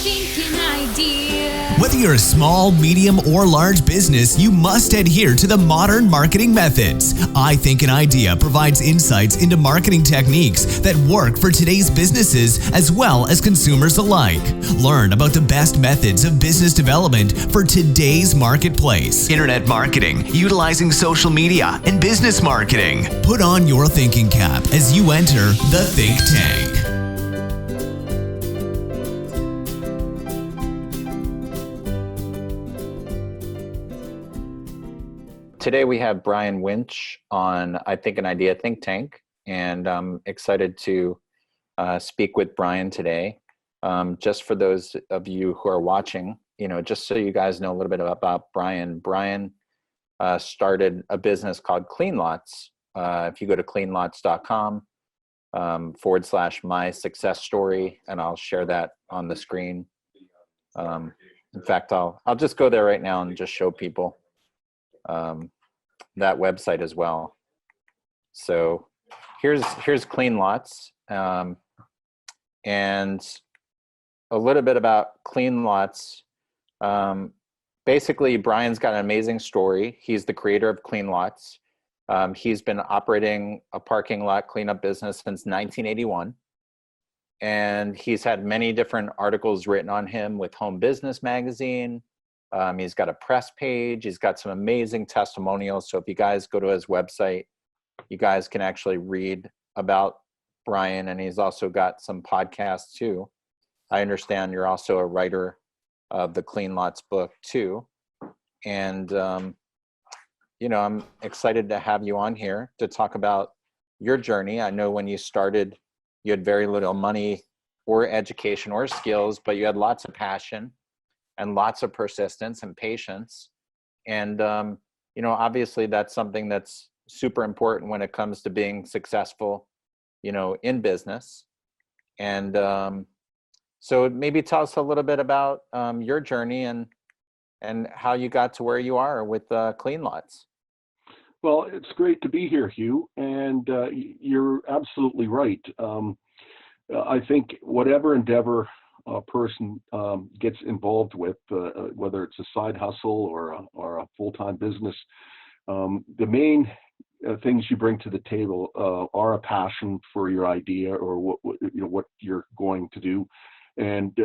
thinking idea. Whether you're a small, medium, or large business, you must adhere to the modern marketing methods. I Think an Idea provides insights into marketing techniques that work for today's businesses as well as consumers alike. Learn about the best methods of business development for today's marketplace. Internet marketing, utilizing social media, and business marketing. Put on your thinking cap as you enter the Think Tank. Today we have Brian Winch on I Think an Idea Think Tank, and I'm excited to speak with Brian today. Just for those of you who are watching, just so you guys know a little bit about Brian. Brian started a business called Clean Lots. If you go to cleanlots.com /my success story, and I'll share that on the screen. In fact, I'll just go there right now and just show people that website as well. So here's Clean Lots, and a little bit about Clean Lots. Basically, Brian's got an amazing story. He's the creator of Clean Lots. He's been operating a parking lot cleanup business since 1981. And he's had many different articles written on him with Home Business Magazine. He's got a press page. He's got some amazing testimonials. So if you guys go to his website, you guys can actually read about Brian. And he's also got some podcasts too. I understand you're also a writer of the Clean Lots book too. And, I'm excited to have you on here to talk about your journey. I know when you started, you had very little money or education or skills, but you had lots of passion and lots of persistence and patience. And, obviously that's something that's super important when it comes to being successful, in business. And so maybe tell us a little bit about your journey and how you got to where you are with Clean Lots. Well, it's great to be here, Hugh, and you're absolutely right. I think whatever endeavor a person gets involved with, whether it's a side hustle or a full-time business, the main things you bring to the table are a passion for your idea or what you're going to do, and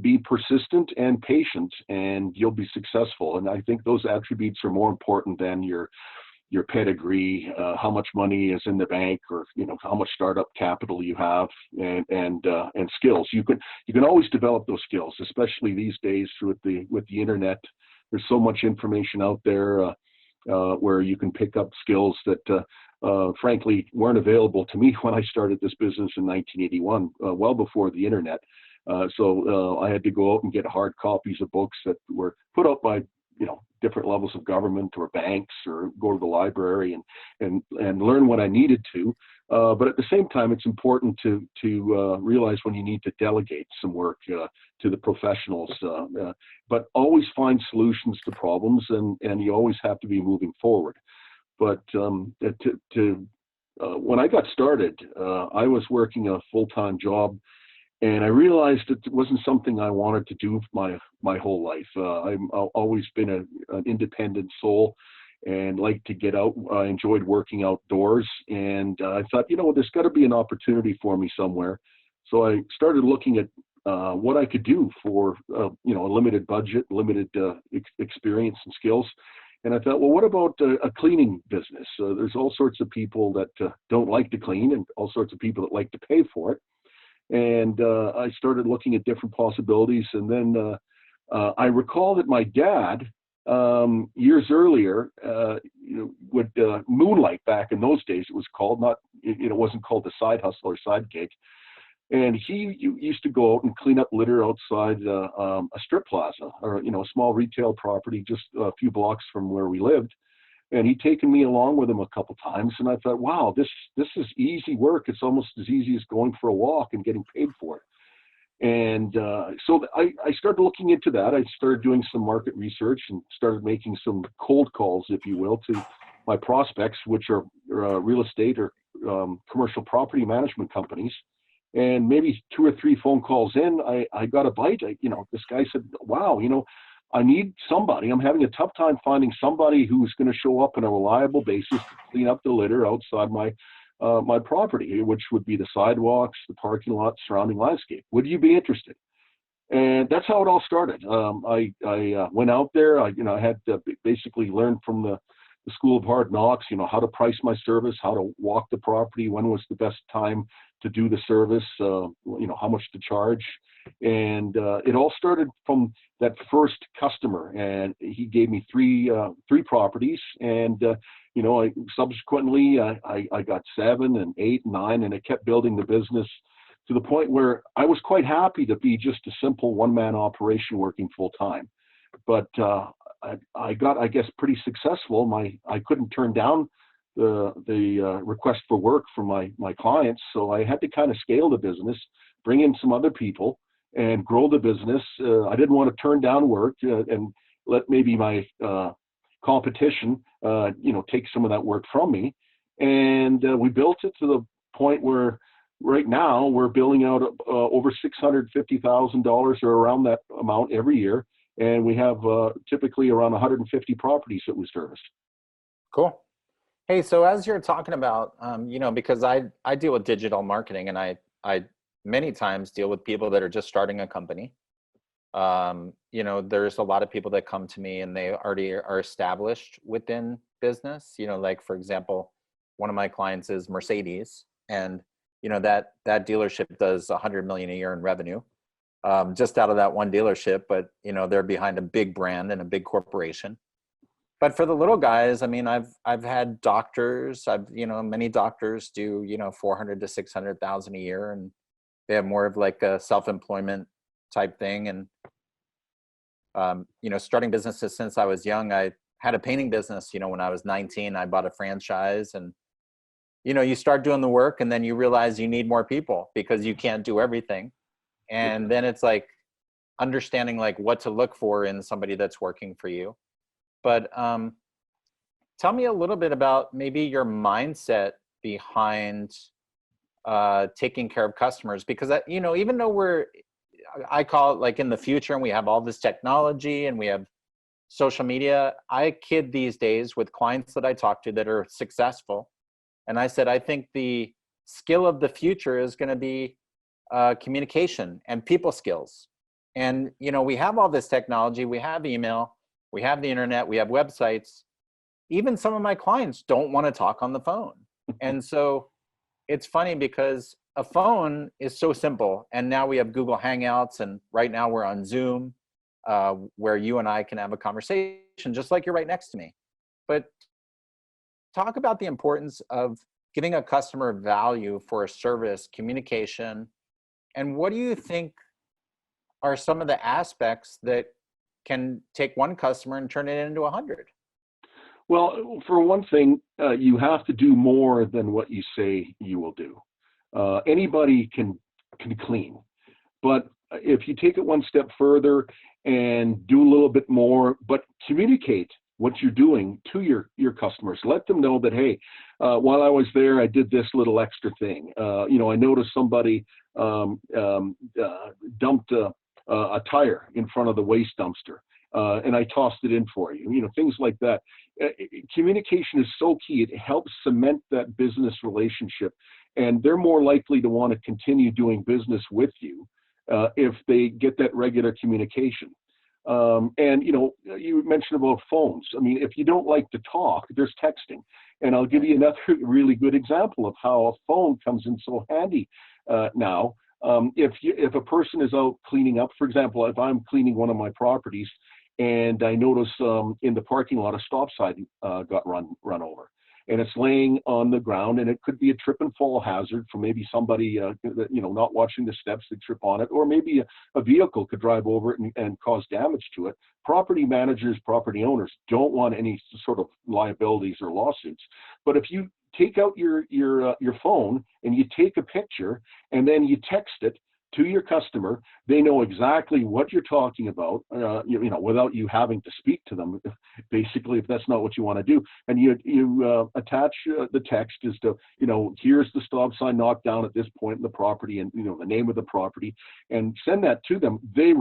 be persistent and patient, and you'll be successful. And I think those attributes are more important than your pedigree, how much money is in the bank, or how much startup capital you have, and skills. You can always develop those skills, especially these days with the internet. There's so much information out there where you can pick up skills that frankly weren't available to me when I started this business in 1981, well before the internet. So I had to go out and get hard copies of books that were put out by different levels of government or banks, or go to the library and learn what I needed to. But at the same time, it's important to realize when you need to delegate some work to the professionals. But always find solutions to problems, and you always have to be moving forward. But when I got started, I was working a full-time job. And I realized it wasn't something I wanted to do my whole life. I've always been an independent soul and like to get out. I enjoyed working outdoors. And I thought, there's got to be an opportunity for me somewhere. So I started looking at what I could do for, a limited budget, limited experience and skills. And I thought, well, what about a cleaning business? There's all sorts of people that don't like to clean, and all sorts of people that like to pay for it. And I started looking at different possibilities. And then I recall that my dad, years earlier, would moonlight. Back in those days, it was called, it wasn't called a side hustle or side gig. And he used to go out and clean up litter outside a strip plaza, or a small retail property just a few blocks from where we lived. And he'd taken me along with him a couple times, and I thought, wow, this is easy work. It's almost as easy as going for a walk and getting paid for it. And so I started looking into that. I started doing some market research and started making some cold calls, if you will, to my prospects, which are real estate or commercial property management companies. And maybe 2 or 3 phone calls in, I got a bite. This guy said, wow, I need somebody. I'm having a tough time finding somebody who's going to show up on a reliable basis to clean up the litter outside my property, which would be the sidewalks, the parking lot, surrounding landscape. Would you be interested? And that's how it all started. I went out there. I had to basically learn from the School of Hard Knocks, how to price my service, how to walk the property, when was the best time to do the service, how much to charge. And it all started from that first customer, and he gave me three properties. And I subsequently I got 7 and 8 and 9, and it kept building the business to the point where I was quite happy to be just a simple one-man operation working full time. But I got, I guess, pretty successful. I couldn't turn down the request for work from my clients, so I had to kind of scale the business, bring in some other people, and grow the business. I didn't want to turn down work and let maybe my competition, take some of that work from me. And we built it to the point where right now we're billing out over $650,000 or around that amount every year. And we have typically around 150 properties that we service. Cool. Hey, so as you're talking about, because I deal with digital marketing, and I many times deal with people that are just starting a company. There's a lot of people that come to me and they already are established within business. Like, for example, one of my clients is Mercedes, and that dealership does 100 million a year in revenue. Just out of that one dealership, but they're behind a big brand and a big corporation. But for the little guys, I mean, I've had doctors. Many doctors do 400 to 600,000 a year, and they have more of like a self-employment type thing. And starting businesses since I was young. I had a painting business. When I was 19, I bought a franchise, and you start doing the work, and then you realize you need more people because you can't do everything. And then it's like understanding like what to look for in somebody that's working for you. But tell me a little bit about maybe your mindset behind taking care of customers, because even though I call it like in the future, and we have all this technology and we have social media, I kid these days with clients that I talk to that are successful. And I said, I think the skill of the future is going to be communication and people skills. And, we have all this technology, we have email, we have the internet, we have websites. Even some of my clients don't want to talk on the phone. And so it's funny because a phone is so simple. And now we have Google Hangouts, and right now we're on Zoom, where you and I can have a conversation just like you're right next to me. But talk about the importance of giving a customer value for a service, communication, and what do you think are some of the aspects that can take one customer and turn it into 100? Well, for one thing, you have to do more than what you say you will do. Anybody can clean, but if you take it one step further and do a little bit more, but communicate what you're doing to your customers. Let them know that, hey, while I was there, I did this little extra thing. I noticed somebody dumped a tire in front of the waste dumpster, and I tossed it in for you. Things like that. Communication is so key. It helps cement that business relationship, and they're more likely to want to continue doing business with you if they get that regular communication. And you mentioned about phones. I mean, if you don't like to talk, there's texting. And I'll give you another really good example of how a phone comes in so handy now. If a person is out cleaning up, for example, if I'm cleaning one of my properties and I notice in the parking lot a stop sign got run over, and it's laying on the ground, and it could be a trip and fall hazard for maybe somebody not watching the steps, they trip on it, or maybe a vehicle could drive over it and cause damage to it. Property managers, property owners don't want any sort of liabilities or lawsuits. But if you take out your phone and you take a picture and then you text it to your customer. They know exactly what you're talking about, without you having to speak to them, basically, if that's not what you want to do. And you attach the text as to, here's the stop sign knocked down at this point in the property, and, the name of the property, and send that to them. They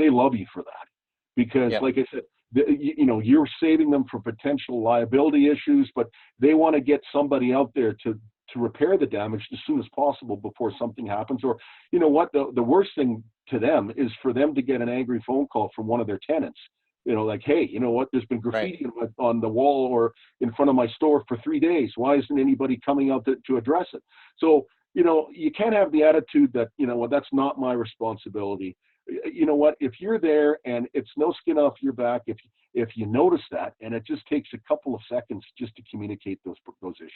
love you for that, because like I said, you're saving them from potential liability issues, but they want to get somebody out there to repair the damage as soon as possible before something happens. Or, the worst thing to them is for them to get an angry phone call from one of their tenants, like, hey, there's been graffiti on the wall or in front of my store for 3 days. Why isn't anybody coming out to address it? So, you can't have the attitude that, that's not my responsibility. If you're there and it's no skin off your back, if you notice that, and it just takes a couple of seconds just to communicate those issues.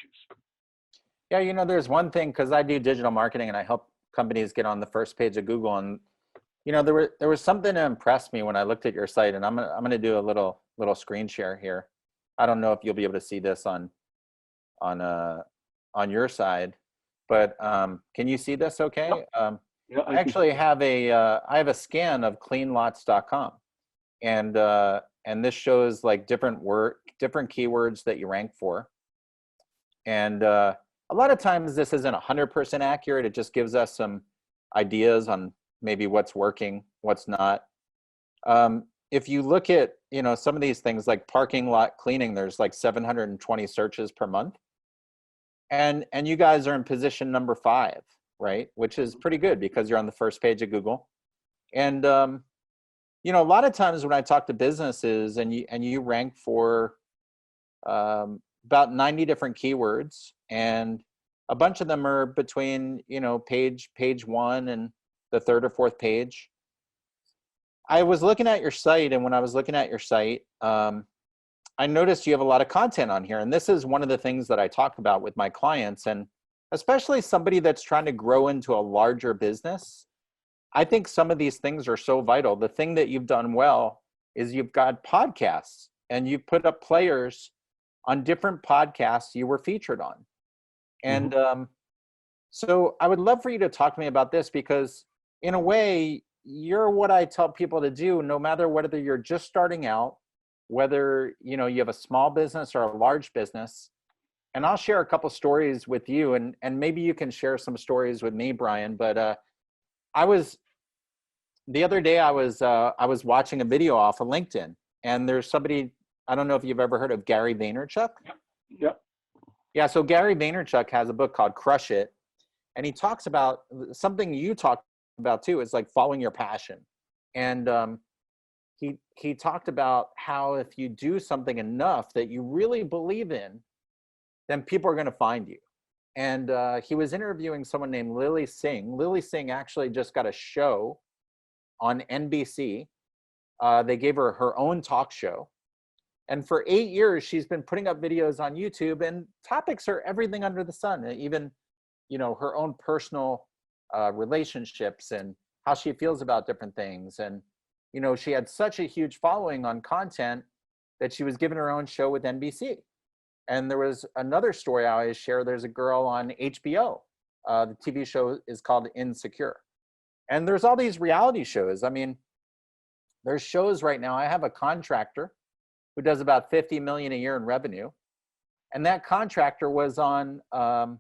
Yeah, there's one thing, because I do digital marketing and I help companies get on the first page of Google, and there was something that impressed me when I looked at your site, and I'm gonna do a little screen share here. I don't know if you'll be able to see this on your side, but can you see this? Okay. Yeah, I actually have I have a scan of cleanlots.com, and this shows like different keywords that you rank for, and a lot of times this isn't 100% accurate. It just gives us some ideas on maybe what's working, what's not. If you look at, some of these things like parking lot cleaning, there's like 720 searches per month. And you guys are in position number 5, right? Which is pretty good because you're on the first page of Google. And, a lot of times when I talk to businesses and you rank for about 90 different keywords, and a bunch of them are between, page 1 and the 3rd or 4th page. I was looking at your site, and when I was looking at your site, I noticed you have a lot of content on here. And this is one of the things that I talk about with my clients, and especially somebody that's trying to grow into a larger business. I think some of these things are so vital. The thing that you've done well is you've got podcasts, and you've put up players on different podcasts you were featured on. And so I would love for you to talk to me about this, because in a way, you're what I tell people to do, no matter whether you're just starting out, whether you have a small business or a large business. And I'll share a couple stories with you, and maybe you can share some stories with me, Brian. But the other day I was watching a video off of LinkedIn, and there's somebody, I don't know if you've ever heard of Gary Vaynerchuk. Yep. Yeah, so Gary Vaynerchuk has a book called Crush It, and he talks about something you talk about too, is like following your passion. And he talked about how if you do something enough that you really believe in, then people are going to find you. And he was interviewing someone named Lily Singh. Lily Singh actually just got a show on NBC. They gave her her own talk show. And for 8 years, she's been putting up videos on YouTube, and topics are everything under the sun, even, her own personal relationships and how she feels about different things. And, she had such a huge following on content that she was given her own show with NBC. And there was another story I always share. There's a girl on HBO. The TV show is called Insecure. And there's all these reality shows. I mean, there's shows right now. I have a contractor who does about $50 million a year in revenue. And that contractor was on $1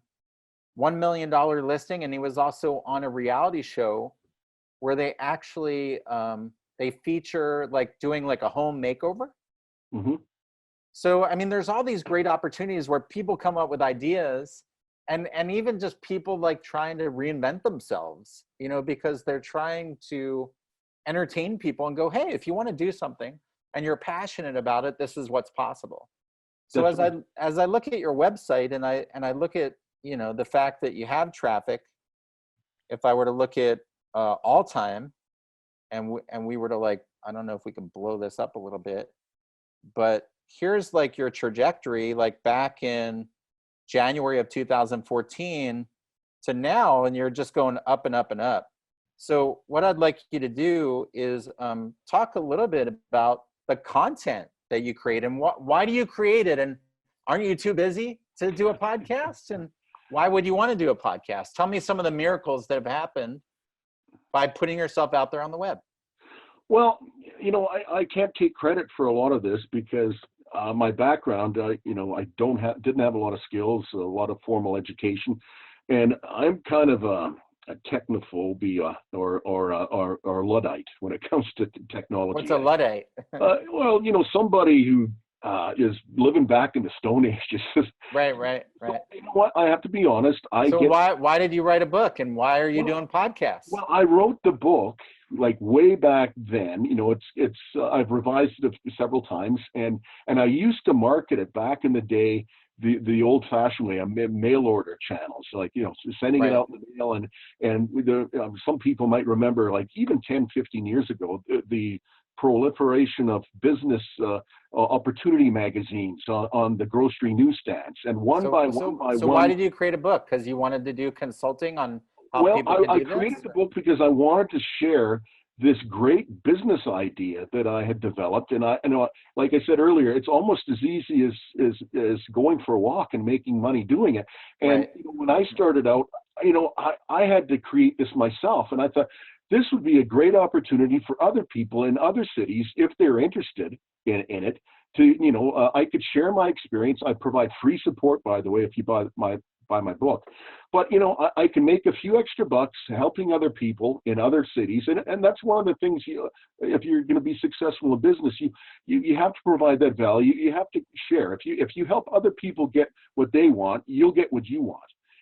million listing. And he was also on a reality show where they actually, they feature like doing like a home makeover. Mm-hmm. So, I mean, there's all these great opportunities where people come up with ideas, and even just people like trying to reinvent themselves, because they're trying to entertain people and go, hey, if you want to do something and you're passionate about it, this is what's possible. So as I look at your website and I look at, the fact that you have traffic, if I were to look at all time and we were to like, I don't know if we can blow this up a little bit, but here's like your trajectory, like back in January of 2014 to now, and you're just going up and up and up. So what I'd like you to do is talk a little bit about the content that you create, and why do you create it, and aren't you too busy to do a podcast, and why would you want to do a podcast? Tell me some of the miracles that have happened by putting yourself out there on the web? Well, I can't take credit for a lot of this because my background, I didn't have a lot of skills, a lot of formal education, and I'm kind of a technophobia or Luddite when it comes to technology. What's a Luddite? Well, somebody who is living back in the Stone Age. Right. You know what? I have to be honest. Why did you write a book, and why are you doing podcasts? Well, I wrote the book like way back then. It's I've revised it several times, and I used to market it back in the day the old-fashioned way, mail order channels, like sending it out in the mail, and some people might remember, like even 10, 15 years ago, the proliferation of business opportunity magazines on the grocery newsstands, and one by one. So why did you create a book? Because you wanted to do consulting on how people can do this? I created the book because I wanted to share this great business idea that I had developed, and like I said earlier, it's almost as easy as going for a walk and making money doing it. And when I started out, I had to create this myself, and I thought this would be a great opportunity for other people in other cities, if they're interested in it, to, I could share my experience. I provide free support, by the way, if you buy my book. But, I can make a few extra bucks helping other people in other cities. And that's one of the things, if you're going to be successful in business, you have to provide that value. You have to share. If you help other people get what they want, you'll get what you want.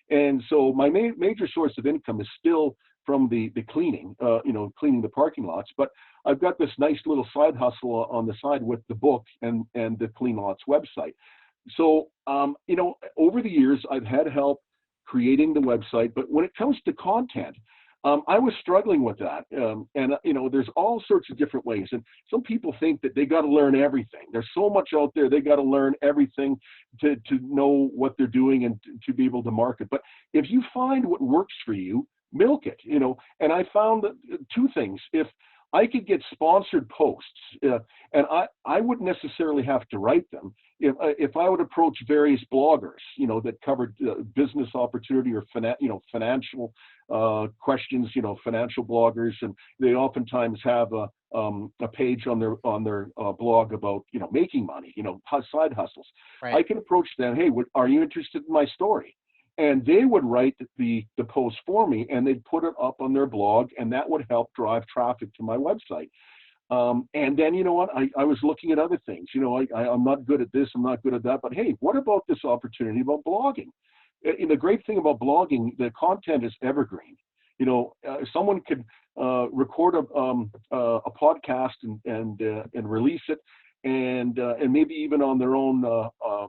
And so my major source of income is still from the cleaning, cleaning the parking lots. But I've got this nice little side hustle on the side with the book and the Clean Lots website. So, over the years, I've had help creating the website. But when it comes to content, I was struggling with that. There's all sorts of different ways. And some people think that they got to learn everything. There's so much out there. They got to learn everything to know what they're doing and to be able to market. But if you find what works for you, milk it, and I found that two things. If I could get sponsored posts, and I wouldn't necessarily have to write them. If I would approach various bloggers, that covered business opportunity or financial questions, financial bloggers, and they oftentimes have a page on their blog about making money, side hustles. Right. I can approach them. Hey, are you interested in my story? And they would write the post for me, and they'd put it up on their blog, and that would help drive traffic to my website. And then, I was looking at other things. I'm not good at this, I'm not good at that, but hey, what about this opportunity about blogging? And the great thing about blogging, the content is evergreen. Someone could record a podcast and release it. And maybe even on their own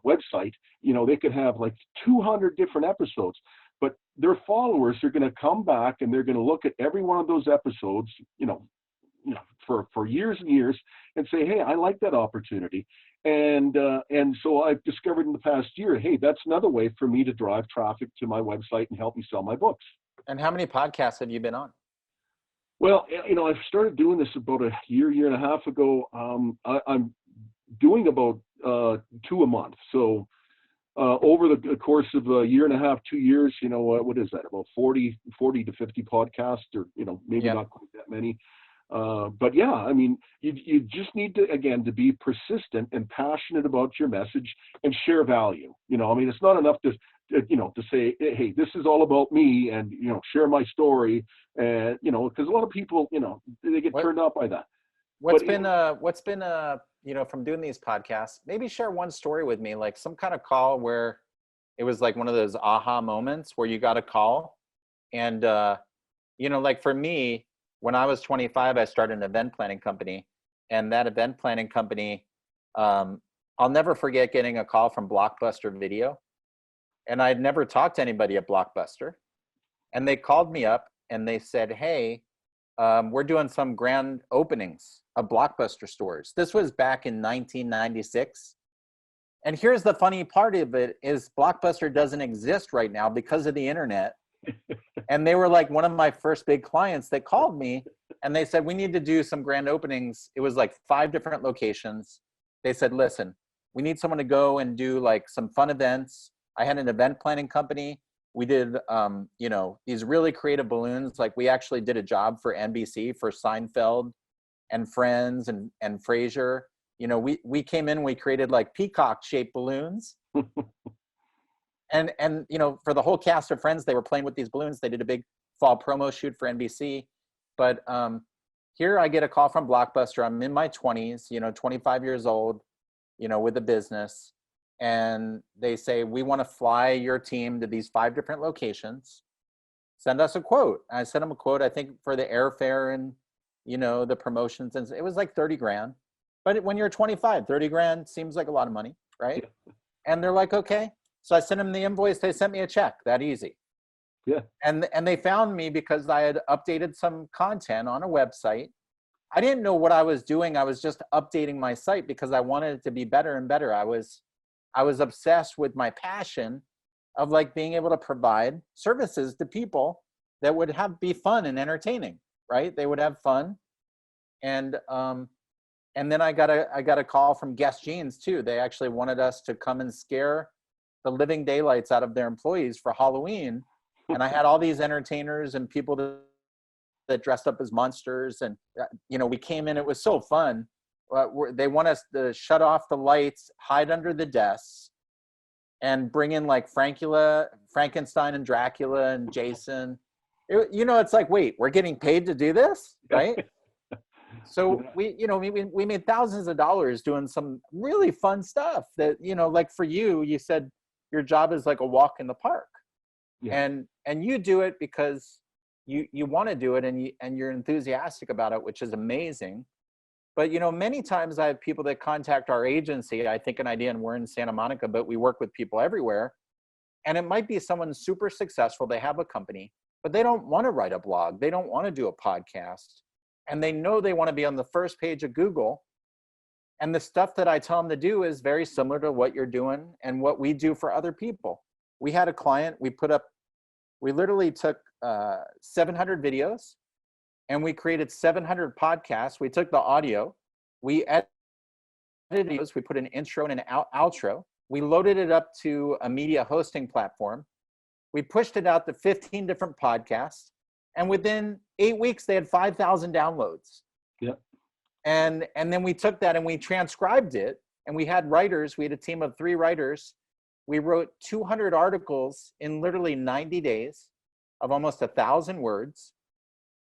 website, they could have like 200 different episodes, but their followers are going to come back and they're going to look at every one of those episodes, for years and years, and say, hey, I like that opportunity. And so I've discovered in the past year, hey, that's another way for me to drive traffic to my website and help me sell my books. And how many podcasts have you been on? Well, I started doing this about a year and a half ago. I'm doing about 2 a month. So over the course of a year and a half, 2 years, what is that? About 40 to 50 podcasts, or maybe not quite that many. But yeah, I mean, you just need to, again, to be persistent and passionate about your message and share value. It's not enough to say, hey, this is all about me, and share my story, and because a lot of people, they get turned off by that. What's been from doing these podcasts, maybe share one story with me, like some kind of call where it was like one of those aha moments where you got a call, and like for me, when I was 25, I started an event planning company, and that event planning company, I'll never forget getting a call from Blockbuster Video. And I'd never talked to anybody at Blockbuster. And they called me up and they said, hey, we're doing some grand openings of Blockbuster stores. This was back in 1996. And here's the funny part of it is Blockbuster doesn't exist right now because of the internet. And they were like one of my first big clients that called me, and they said, we need to do some grand openings. It was like 5 different locations. They said, listen, we need someone to go and do like some fun events. I had an event planning company. We did, you know, these really creative balloons. Like we actually did a job for NBC for Seinfeld and Friends and Frasier. You know, we came in, we created like peacock shaped balloons. And you know, for the whole cast of Friends, they were playing with these balloons. They did a big fall promo shoot for NBC. But here I get a call from Blockbuster. I'm in my 20s, you know, 25 years old, you know, with a business. And they say, we want to fly your team to these 5 different locations. Send us a quote. And I sent them a quote, I think, for the airfare and, you know, the promotions. And it was like 30 grand. But when you're 25, 30 grand seems like a lot of money, right? Yeah. And they're like, okay. So I sent them the invoice. They sent me a check. That easy. Yeah. And they found me because I had updated some content on a website. I didn't know what I was doing. I was just updating my site because I wanted it to be better and better. I was obsessed with my passion of like being able to provide services to people that would be fun and entertaining, right? They would have fun. And then I got a call from Guess Jeans too. They actually wanted us to come and scare the living daylights out of their employees for Halloween. And I had all these entertainers and people that dressed up as monsters. And, you know, we came in, it was so fun. They want us to shut off the lights, hide under the desks, and bring in like Frankenstein and Dracula and Jason. You know, it's like, wait, we're getting paid to do this, right? So we made thousands of dollars doing some really fun stuff that, you know, like for you, you said your job is like a walk in the park. Yeah. And you do it because you want to do it and you're enthusiastic about it, which is amazing. But, you know, many times I have people that contact our agency, I Think an Idea, and we're in Santa Monica, but we work with people everywhere. And it might be someone super successful. They have a company, but they don't want to write a blog. They don't want to do a podcast. And they know they want to be on the first page of Google. And the stuff that I tell them to do is very similar to what you're doing and what we do for other people. We had a client, we literally took 700 videos and we created 700 podcasts. We took the audio, we edited videos, we put an intro and an outro. We loaded it up to a media hosting platform. We pushed it out to 15 different podcasts. And within 8 weeks, they had 5,000 downloads. Yep. And then we took that and we transcribed it. And we had writers. We had a team of 3 writers. We wrote 200 articles in literally 90 days of almost 1,000 words.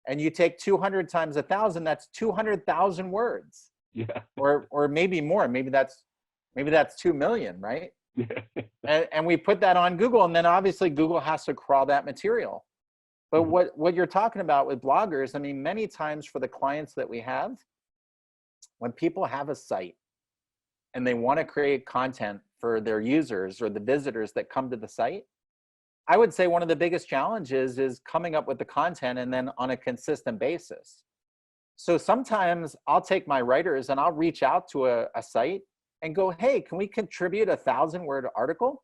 And you take 200 times 1,000, that's 200,000 words. Yeah. Or maybe more. Maybe that's 2 million, right? Yeah. And we put that on Google, and then obviously Google has to crawl that material. But what you're talking about with bloggers, I mean, many times for the clients that we have, when people have a site and they want to create content for their users or the visitors that come to the site, I would say one of the biggest challenges is coming up with the content and then on a consistent basis. So sometimes I'll take my writers and I'll reach out to a site and go, hey, can we contribute a 1,000-word article?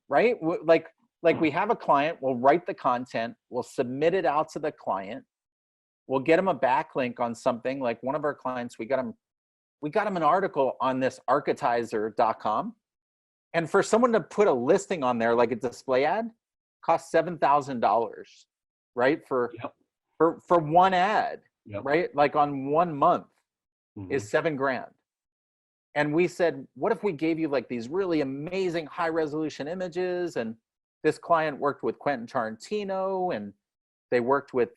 Right? Like we have a client, we'll write the content, we'll submit it out to the client, we'll get them a backlink on something. Like one of our clients, we got them an article on this architizer.com. And for someone to put a listing on there, like a display ad, costs $7,000, right? For one ad, right? Like on 1 month is $7,000. And we said, what if we gave you like these really amazing high resolution images? And this client worked with Quentin Tarantino, and they worked with,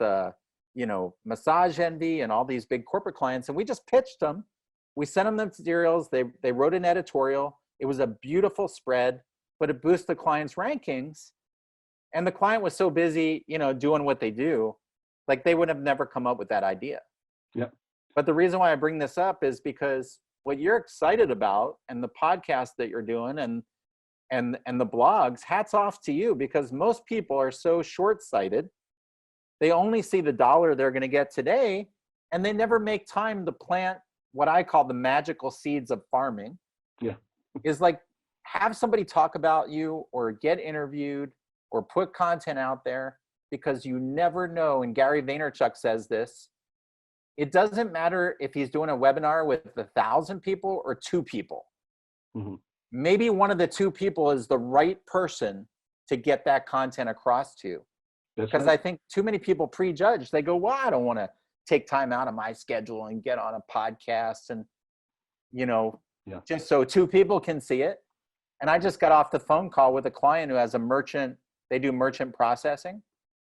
you know, Massage Envy and all these big corporate clients. And we just pitched them. We sent them the materials. They wrote an editorial. It was a beautiful spread, but it boosted the client's rankings. And the client was so busy, you know, doing what they do, like they would have never come up with that idea. Yeah. But the reason why I bring this up is because what you're excited about and the podcast that you're doing and the blogs, hats off to you, because most people are so short-sighted. They only see the dollar they're going to get today, and they never make time to plant what I call the magical seeds of farming. Yeah. Is like have somebody talk about you or get interviewed or put content out there, because you never know. And Gary Vaynerchuk says this, it doesn't matter if he's doing a webinar with 1,000 people or 2 people. Mm-hmm. maybe one of the two people is the right person to get that content across to. Because I think too many people prejudge. They go, well, I don't want to take time out of my schedule and get on a podcast and, just so two people can see it. And I just got off the phone call with a client who has a merchant. They do merchant processing.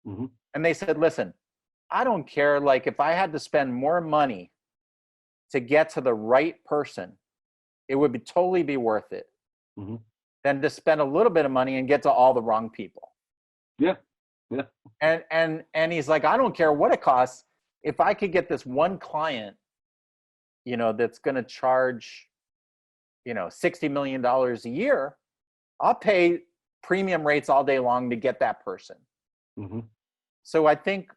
Mm-hmm. And they said, listen, I don't care. Like if I had to spend more money to get to the right person, it would totally be worth it than to spend a little bit of money and get to all the wrong people. Yeah. Yeah. And he's like, I don't care what it costs. If I could get this one client, that's going to charge, $60 million a year, I'll pay premium rates all day long to get that person. Mm-hmm. So I think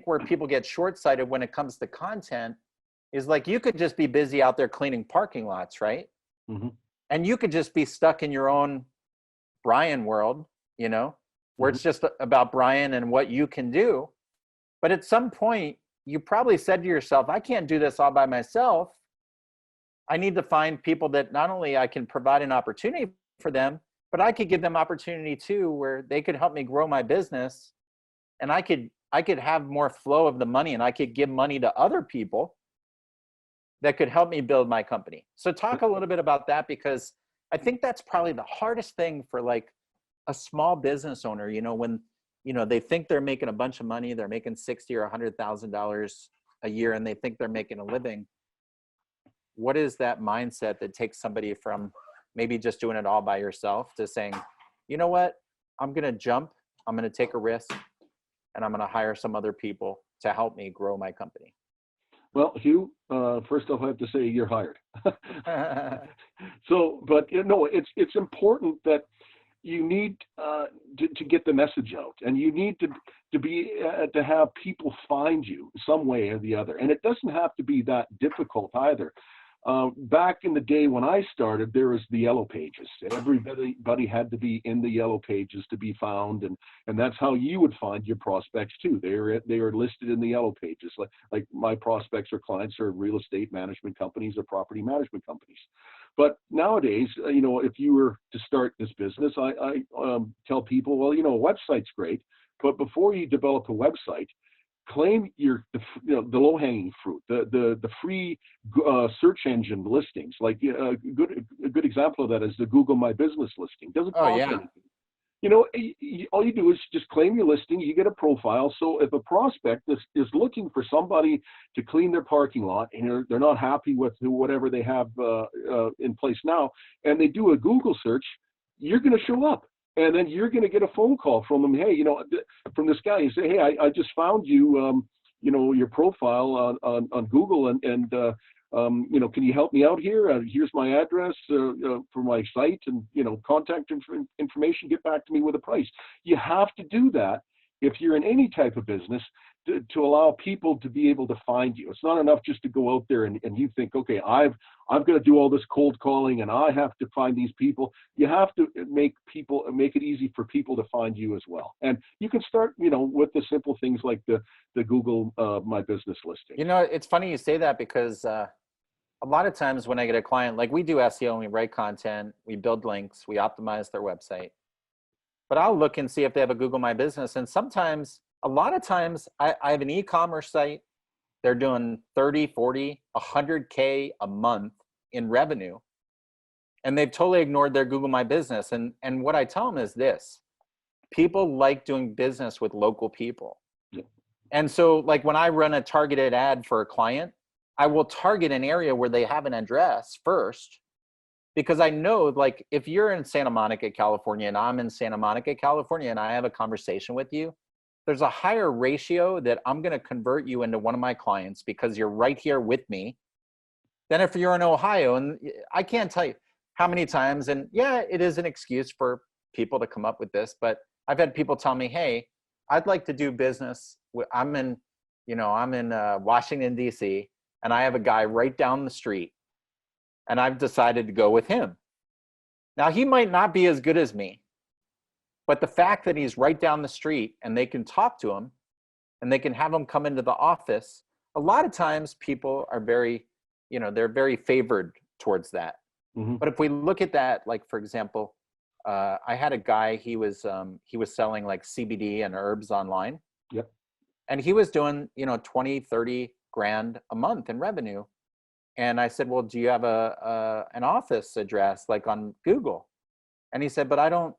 where people get short-sighted when it comes to content is like, you could just be busy out there cleaning parking lots, right? Mm-hmm. And you could just be stuck in your own Brian world, where it's just about Brian and what you can do. But at some point, you probably said to yourself, I can't do this all by myself. I need to find people that not only I can provide an opportunity for them, but I could give them opportunity too, where they could help me grow my business. And I could have more flow of the money, and I could give money to other people that could help me build my company. So talk a little bit about that, because I think that's probably the hardest thing for like a small business owner, when, they think they're making a bunch of money, they're making $60,000 or $100,000 a year, and they think they're making a living. What is that mindset that takes somebody from maybe just doing it all by yourself to saying, you know what, I'm going to jump, I'm going to take a risk, and I'm going to hire some other people to help me grow my company? Well, Hugh, first off, I have to say you're hired. So, but it's important that you need to get the message out, and you need to have people find you some way or the other. And it doesn't have to be that difficult either. Back in the day when I started, there was the yellow pages. Everybody had to be in the yellow pages to be found, and that's how you would find your prospects too. They are listed in the yellow pages. Like my prospects or clients are real estate management companies or property management companies. But nowadays, if you were to start this business, I tell people, well, a website's great, but before you develop a website, claim the low-hanging fruit, the free search engine listings. Like a good example of that is the Google My Business listing. Doesn't cost anything. All you do is just claim your listing. You get a profile. So if a prospect is looking for somebody to clean their parking lot, and they're not happy with whatever they have in place now, and they do a Google search, you're going to show up. And then you're going to get a phone call from them. Hey, from this guy. You say, hey, I just found you, your profile on Google, and can you help me out here? Here's my address for my site, and contact information. Get back to me with a price. You have to do that if you're in any type of business to allow people to be able to find you. It's not enough just to go out there and you think, okay, I've got to do all this cold calling and I have to find these people. You have to make it easy for people to find you as well. And you can start, with the simple things like the Google My Business listing. It's funny you say that, because a lot of times when I get a client, like we do SEO and we write content, we build links, we optimize their website. But I'll look and see if they have a Google My Business. And a lot of times I have an e-commerce site. They're doing 30, 40, 100K a month in revenue. And they've totally ignored their Google My Business. And what I tell them is this: people like doing business with local people. Yeah. And so like when I run a targeted ad for a client, I will target an area where they have an address first. Because I know, like, if you're in Santa Monica, California, and I'm in Santa Monica, California, and I have a conversation with you, there's a higher ratio that I'm going to convert you into one of my clients because you're right here with me than if you're in Ohio. And I can't tell you how many times, and yeah, it is an excuse for people to come up with this, but I've had people tell me, hey, I'd like to do business. I'm in Washington, D.C., and I have a guy right down the street, and I've decided to go with him. Now, he might not be as good as me, but the fact that he's right down the street and they can talk to him and they can have him come into the office, a lot of times people are very, they're very favored towards that. Mm-hmm. But if we look at that, like, for example, I had a guy, he was selling like CBD and herbs online. Yep. And he was doing, 20, 30 grand a month in revenue. And I said, well, do you have an office address like on Google? And he said, but I don't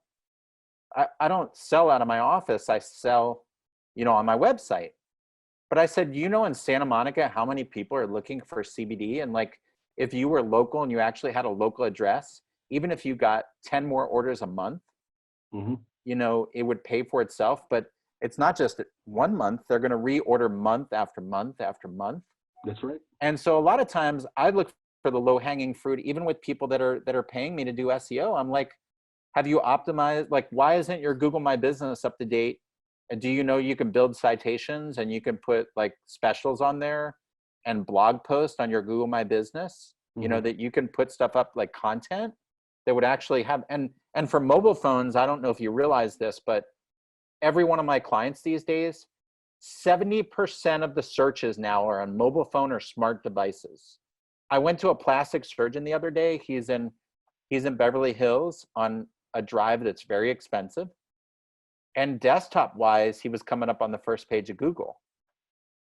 sell out of my office. I sell, on my website. But I said, in Santa Monica, how many people are looking for CBD? And like, if you were local and you actually had a local address, even if you got 10 more orders a month, Mm-hmm. it would pay for itself. But it's not just 1 month. They're going to reorder month after month after month. That's right. And so a lot of times I look for the low hanging fruit, even with people that are paying me to do SEO. I'm like, have you optimized? Like, why isn't your Google My Business up to date? And do you can build citations and you can put like specials on there and blog post on your Google My Business, Mm-hmm. that you can put stuff up like content that would actually have, and for mobile phones, I don't know if you realize this, but every one of my clients these days, 70% of the searches now are on mobile phone or smart devices. I went to a plastic surgeon the other day. He's in Beverly Hills on a drive that's very expensive. And desktop wise, he was coming up on the first page of Google.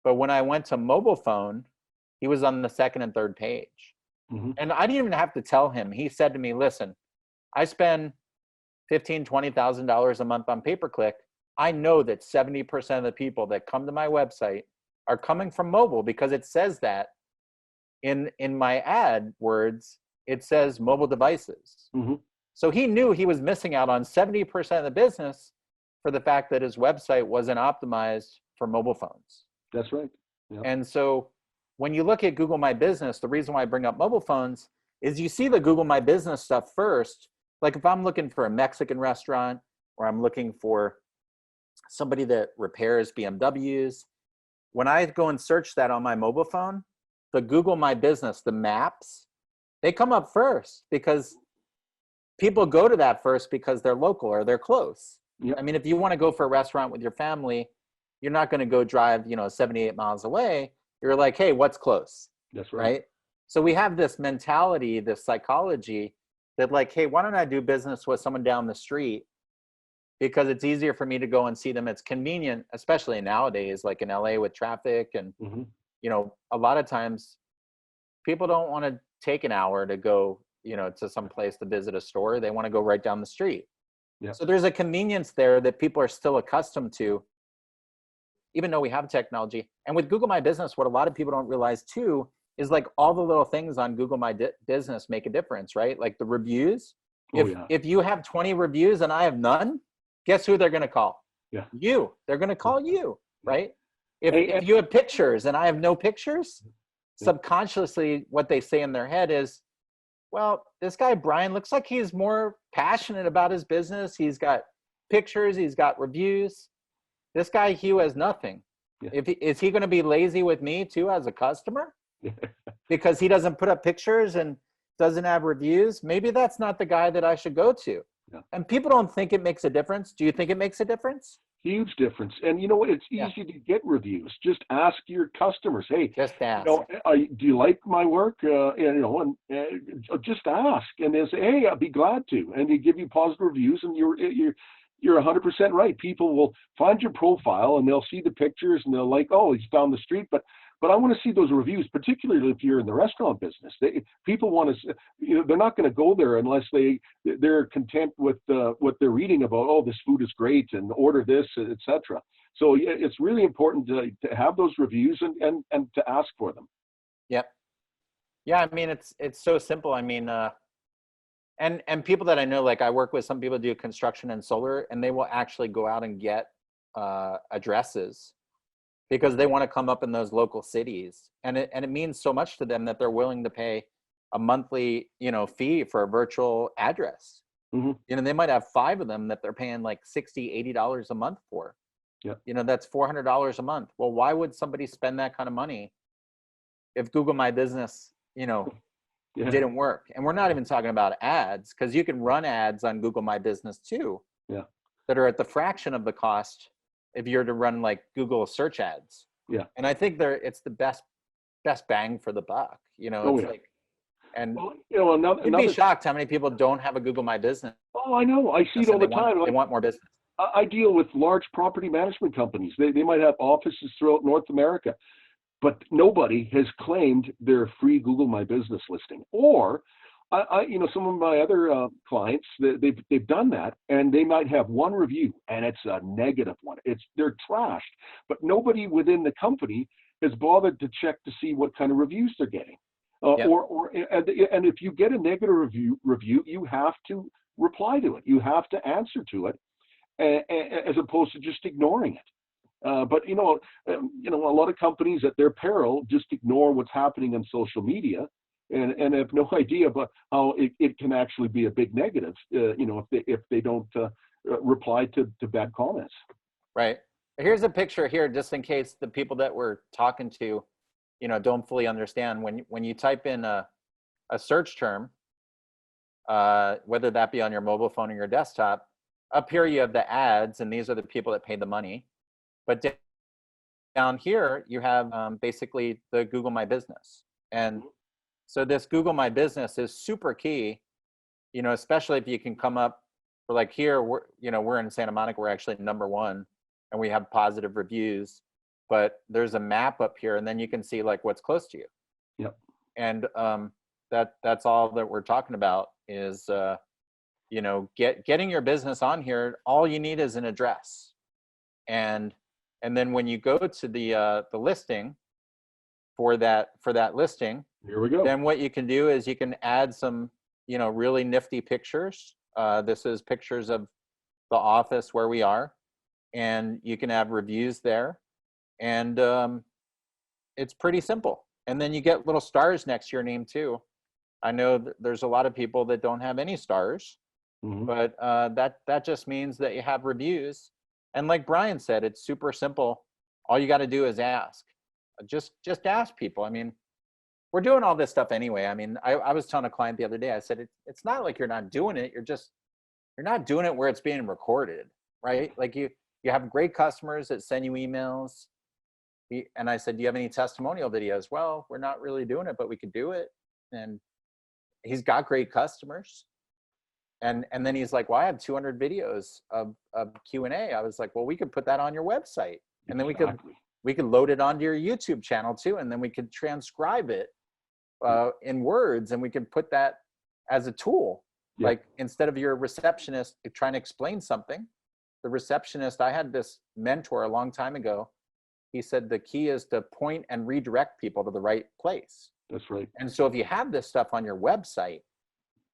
But when I went to mobile phone, he was on the second and third page. Mm-hmm. And I didn't even have to tell him. He said to me, listen, I spend $15,000, $20,000 a month on pay-per-click. I know that 70% of the people that come to my website are coming from mobile because it says that in my ad words, it says mobile devices. Mm-hmm. So he knew he was missing out on 70% of the business for the fact that his website wasn't optimized for mobile phones. That's right. Yep. And so when you look at Google My Business, the reason why I bring up mobile phones is you see the Google My Business stuff first. Like if I'm looking for a Mexican restaurant or I'm looking for somebody that repairs BMWs, when I go and search that on my mobile phone, the Google My Business, the maps, they come up first because people go to that first because they're local or they're close. Yep. I mean, if you want to go for a restaurant with your family, you're not going to go drive, 78 miles away. You're like, hey, what's close? That's right. Right? So we have this mentality, this psychology that like, hey, why don't I do business with someone down the street? Because it's easier for me to go and see them. It's convenient, especially nowadays, like in LA with traffic. And, Mm-hmm. a lot of times people don't want to take an hour to go, to some place to visit a store. They want to go right down the street. Yeah. So there's a convenience there that people are still accustomed to, even though we have technology. And with Google My Business, what a lot of people don't realize too, is like all the little things on Google My Business make a difference, right? Like the reviews. If you have 20 reviews and I have none, guess who they're going to call? Yeah. You. They're going to call you, right? If you have pictures and I have no pictures, subconsciously what they say in their head is, well, this guy Brian looks like he's more passionate about his business. He's got pictures. He's got reviews. This guy Hugh has nothing. Yeah. Is he going to be lazy with me too as a customer? Because he doesn't put up pictures and doesn't have reviews? Maybe that's not the guy that I should go to. Yeah. And people don't think it makes a difference. Do you think it makes a difference? Huge difference. And you know what? It's easy to get reviews. Just ask your customers. Hey, just ask. Do you like my work? Just ask, and they'll say, "Hey, I'll be glad to." And they give you positive reviews, and you're 100% right. People will find your profile and they'll see the pictures and they'll like, oh, he's down the street, but I want to see those reviews, particularly if you're in the restaurant business. People want to, they're not going to go there unless they're content with what they're reading about. Oh, this food is great, and order this, etc. So it's really important to have those reviews and to ask for them. Yep. Yeah, I mean it's so simple. I mean, and people that I know, like I work with some people do construction and solar, and they will actually go out and get addresses because they want to come up in those local cities, and it means so much to them that they're willing to pay a monthly fee for a virtual address. Mm-hmm. They might have 5 of them that they're paying like $60-$80 a month for. Yep. That's $400 a month. Well, why would somebody spend that kind of money if Google My Business didn't work? And we're not even talking about ads, because you can run ads on Google My Business too, that are at the fraction of the cost if you're to run like Google search ads. Yeah. And I think it's the best bang for the buck. Like, And Well, you know, you'd be shocked how many people don't have a Google My Business. Oh, I know. I see it all the time. They want more business. I deal with large property management companies. They might have offices throughout North America, but nobody has claimed their free Google My Business listing. Or, you know, some of my other clients, they've done that, and they might have one review, and it's a negative one. They're trashed, but nobody within the company has bothered to check to see what kind of reviews they're getting. Yep. And if you get a negative review, you have to reply to it. You have to answer to it, as opposed to just ignoring it. But you know, a lot of companies at their peril just ignore what's happening on social media, and have no idea about how it can actually be a big negative. You know, if they don't reply to bad comments. Right. Here's a picture here, just in case the people that we're talking to, you know, don't fully understand. When you type in a search term, whether that be on your mobile phone or your desktop, up here you have the ads, and these are the people that pay the money. But down here you have basically the Google My Business. And so this Google My Business is super key, you know, especially if you can come up for, like, here, we're in Santa Monica, we're actually #1, and we have positive reviews, but there's a map up here, and then you can see like what's close to you. Yep. And that's all that we're talking about is, you know, getting your business on here. All you need is an address. And then when you go to the listing for that listing, Here we go. then what you can do is you can add some, you know, really nifty pictures. This is pictures of the office where we are, and you can have reviews there. And it's pretty simple. And then you get little stars next to your name too. I know there's a lot of people that don't have any stars, but that just means that you have reviews. And like Brian said, it's super simple. All you got to do is ask. Just ask people. I mean, we're doing all this stuff anyway. I mean, I was telling a client the other day, I said, it's not like you're not doing it. You're not doing it where it's being recorded, right? Like you have great customers that send you emails. And I said, do you have any testimonial videos? Well, we're not really doing it, but we could do it. And he's got great customers. And then he's like, well, I have 200 videos of Q&A. I was like, well, we could put that on your website. And then we could load it onto your YouTube channel too. And then we could transcribe it in words, and we could put that as a tool. Yeah. Like, instead of your receptionist trying to explain something, the receptionist, I had this mentor a long time ago. He said the key is to point and redirect people to the right place. That's right. And so if you have this stuff on your website,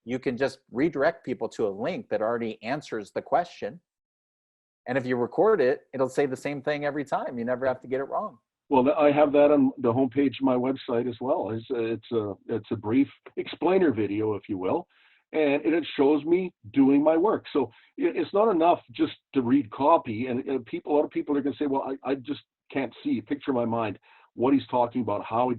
you can just redirect people to a link that already answers the question. And if you record it, it'll say the same thing every time. You never have to get it wrong. Well, I have that on the homepage of my website as well. It's a brief explainer video, if you will, and it shows me doing my work. So it's not enough just to read copy. And a lot of people are going to say, well, I just can't see, picture in my mind what he's talking about. How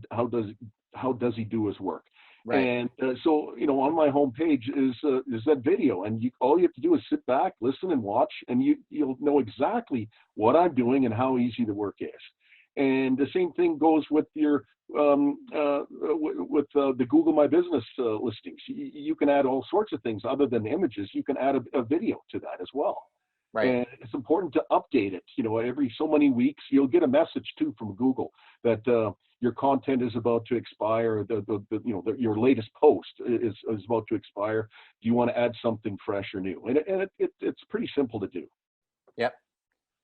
does he do his work? Right. And so, you know, on my homepage is that video, and all you have to do is sit back, listen, and watch, and you'll know exactly what I'm doing and how easy the work is. And the same thing goes with your the Google My Business listings. You can add all sorts of things other than images. You can add a video to that as well. Right. And it's important to update it. You know, every so many weeks, you'll get a message too from Google that your content is about to expire. Your latest post is about to expire. Do you want to add something fresh or new? And it's pretty simple to do. Yep.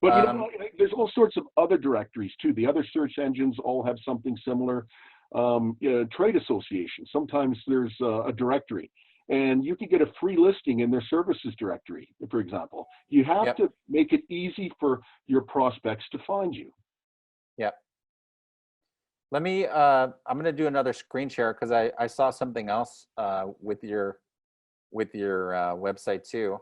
But you know, there's all sorts of other directories too. The other search engines all have something similar. Trade associations. Sometimes there's a directory, and you can get a free listing in their services directory, for example. You have to make it easy for your prospects to find you. Yep. Let me, I'm going to do another screen share because I saw something else with your website too.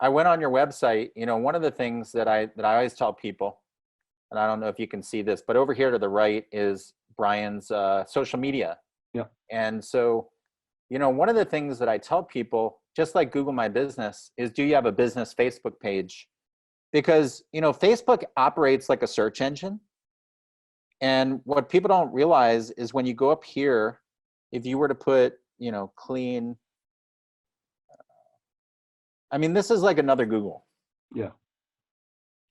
I went on your website. You know, one of the things that I always tell people, and I don't know if you can see this, but over here to the right is Brian's social media. Yeah. And so, you know, one of the things that I tell people, just like Google My Business, is do you have a business Facebook page? Because, you know, Facebook operates like a search engine. And what people don't realize is when you go up here, if you were to put, you know, clean, I mean, this is like another Google. Yeah.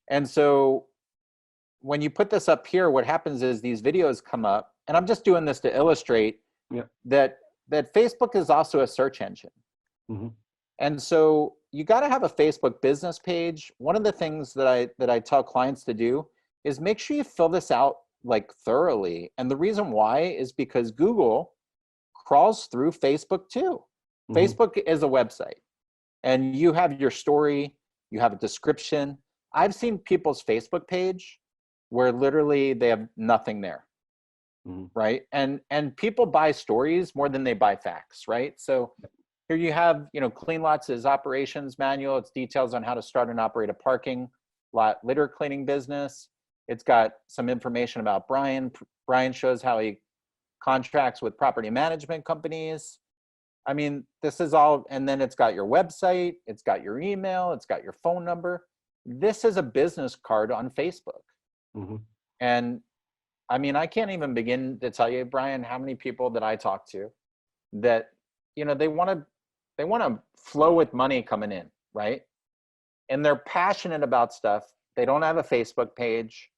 And so when you put this up here, what happens is these videos come up, and I'm just doing this to illustrate that Facebook is also a search engine. Mm-hmm. And so you got to have a Facebook business page. One of the things that I tell clients to do is make sure you fill this out like thoroughly. And the reason why is because Google crawls through Facebook too. Mm-hmm. Facebook is a website, and you have your story, you have a description. I've seen people's Facebook page where literally they have nothing there. Mm-hmm. Right? And people buy stories more than they buy facts, right? So here you have, you know, Clean Lots' operations manual. It's details on how to start and operate a parking lot litter cleaning business. It's got some information about Brian. Brian shows how he contracts with property management companies. I mean, this is all, and then it's got your website, it's got your email, it's got your phone number. This is a business card on Facebook. Mm-hmm. And I mean, I can't even begin to tell you, Brian, how many people that I talk to that, you know, they want to flow with money coming in, right? And they're passionate about stuff. They don't have a Facebook page.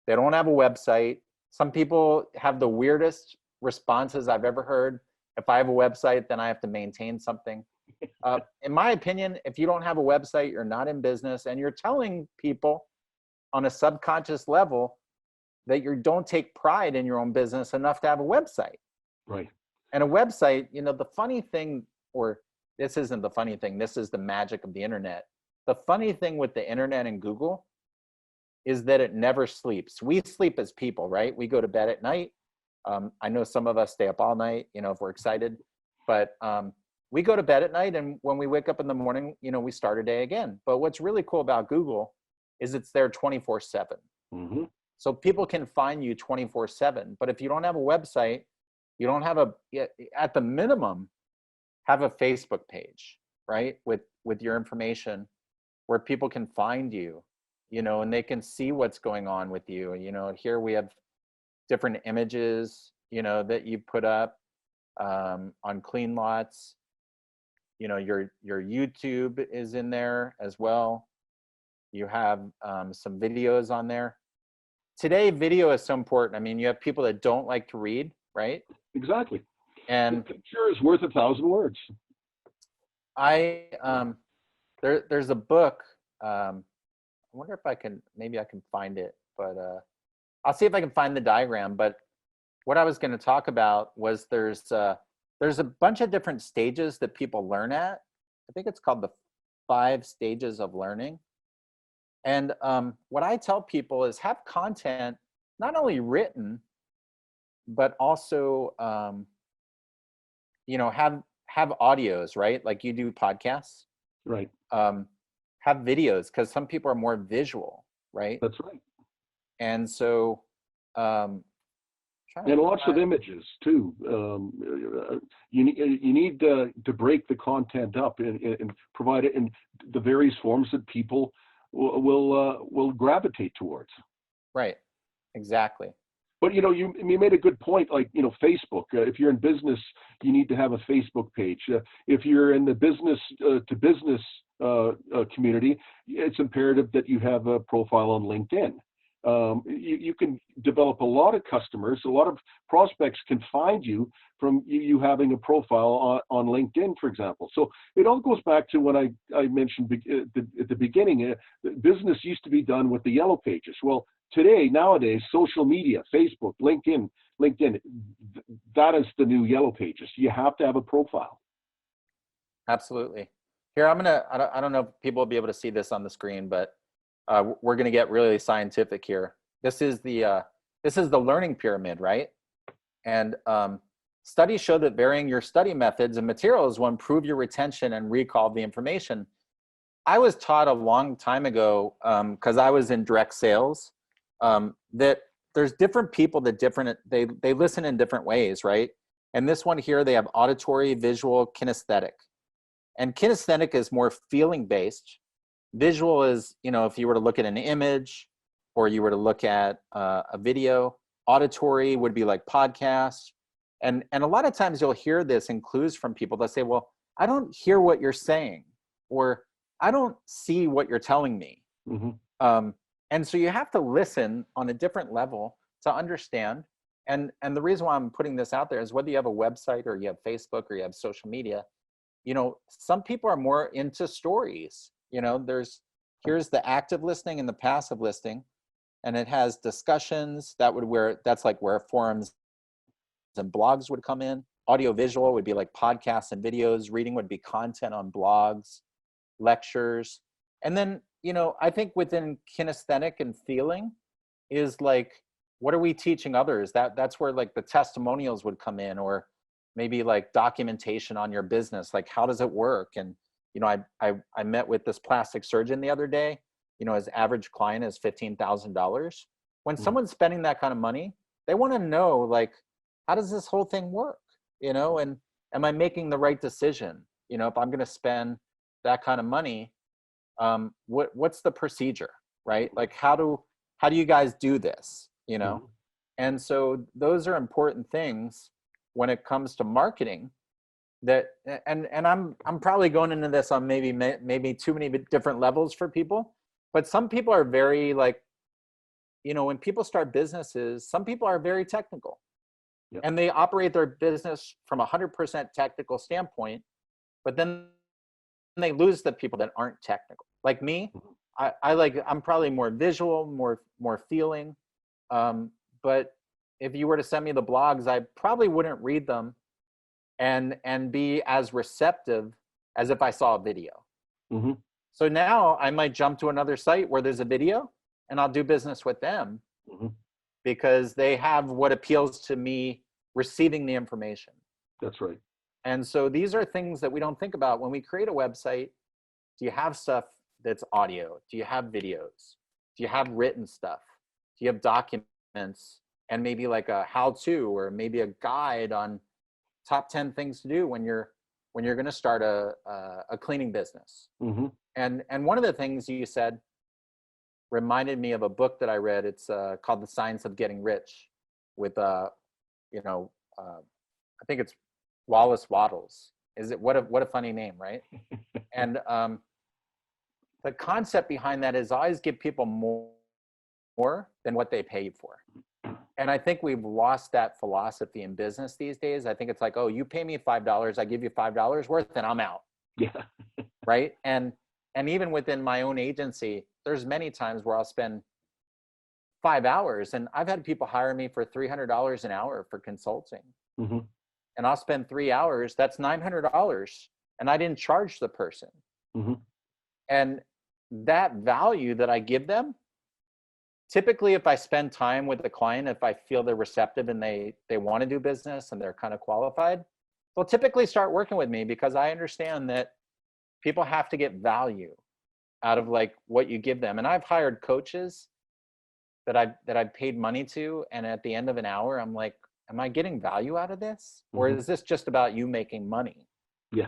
They don't have a website. Some people have the weirdest responses I've ever heard. If I have a website, then I have to maintain something. In my opinion, if you don't have a website, you're not in business, and you're telling people on a subconscious level that you don't take pride in your own business enough to have a website. Right. And a website, you know, the funny thing, or this isn't the funny thing, this is the magic of the internet. The funny thing with the internet and Google is that it never sleeps. We sleep as people, right? We go to bed at night. I know some of us stay up all night, you know, if we're excited, but we go to bed at night, and when we wake up in the morning, you know, we start a day again. But what's really cool about Google is it's there 24/7. Mm-hmm. So people can find you 24/7. But if you don't have a website, you don't have at the minimum, have a Facebook page, right? With your information where people can find you, you know, and they can see what's going on with you. You know, here we have different images, you know, that you put up on Clean Lots. You know, your YouTube is in there as well. You have some videos on there. Today, video is so important. I mean, you have people that don't like to read, right? Exactly. And a picture is worth 1,000 words. There's a book. I wonder if maybe I can find it, but I'll see if I can find the diagram. But what I was going to talk about was there's a bunch of different stages that people learn at. I think it's called the 5 stages of learning. And what I tell people is have content not only written, but also, you know, have audios, right? Like you do podcasts. Right. Have videos, because some people are more visual, right? That's right. And so, and lots of images too. You need to break the content up and provide it in the various forms that people will gravitate towards. Right. Exactly. But you know, you made a good point. Like, you know, Facebook. If you're in business, you need to have a Facebook page. If you're in the business to business community, it's imperative that you have a profile on LinkedIn. You can develop a lot of customers. A lot of prospects can find you from you having a profile on LinkedIn, for example. So it all goes back to what I mentioned at the beginning. Business used to be done with the yellow pages. Well, nowadays, social media, Facebook, LinkedIn, that is the new yellow pages. You have to have a profile. Absolutely. Here, I don't know if people will be able to see this on the screen, but we're going to get really scientific here. This is the learning pyramid, right? And studies show that varying your study methods and materials will improve your retention and recall of the information. I was taught a long time ago, because I was in direct sales, that there's different people that they listen in different ways, right? And this one here, they have auditory, visual, kinesthetic. And kinesthetic is more feeling based. Visual is, you know, if you were to look at an image or you were to look at a video, Auditory would be like podcasts. And a lot of times you'll hear this in clues from people that say, well, I don't hear what you're saying, or I don't see what you're telling me. And so you have to listen on a different level to understand. And the reason why I'm putting this out there is whether you have a website or you have Facebook or you have social media, you know, some people are more into stories. You know, here's the active listening and the passive listening, and it has discussions that's like where forums and blogs would come in. Audio visual would be like podcasts and videos. Reading would be content on blogs, lectures. And then, you know, I think within kinesthetic and feeling is like, what are we teaching others? That's where like the testimonials would come in, or maybe like documentation on your business. Like, how does it work? And, you know, I met with this plastic surgeon the other day. You know, his average client is $15,000. When someone's spending that kind of money, they want to know, like, how does this whole thing work? You know, and am I making the right decision? You know, if I'm going to spend that kind of money, what's the procedure, right? Like, how do you guys do this? You know? And so those are important things when it comes to marketing. That, and I'm probably going into this on maybe too many different levels for people, but some people are very, like, you know, when people start businesses, some people are very technical. Yep. And they operate their business from 100% technical standpoint, but then they lose the people that aren't technical. Like me, I'm probably more visual, more feeling. But if you were to send me the blogs, I probably wouldn't read them and be as receptive as if I saw a video. So now I might jump to another site where there's a video, and I'll do business with them because they have what appeals to me receiving the information. That's right. And so these are things that we don't think about when we create a website. Do you have stuff that's audio? Do you have videos? Do you have written stuff? Do you have documents and maybe like a how-to or maybe a guide on top 10 things to do when you're going to start a cleaning business? And one of the things you said reminded me of a book that I read. It's called The Science of Getting Rich with I think it's Wallace Wattles. What a funny name, right? And the concept behind that is always give people more than what they pay you for. And I think we've lost that philosophy in business these days. I think it's like, oh, you pay me $5, I give you $5 worth, and I'm out. Yeah. Right. And even within my own agency, there's many times where I'll spend 5 hours, and I've had people hire me for $300 an hour for consulting. And I'll spend 3 hours, that's $900, and I didn't charge the person. And that value that I give them, typically if I spend time with the client, if I feel they're receptive and they want to do business and they're kind of qualified, they'll typically start working with me because I understand that people have to get value out of like what you give them. And I've hired coaches that I've paid money to, and at the end of an hour, I'm like, am I getting value out of this? Or is this just about you making money? Yeah.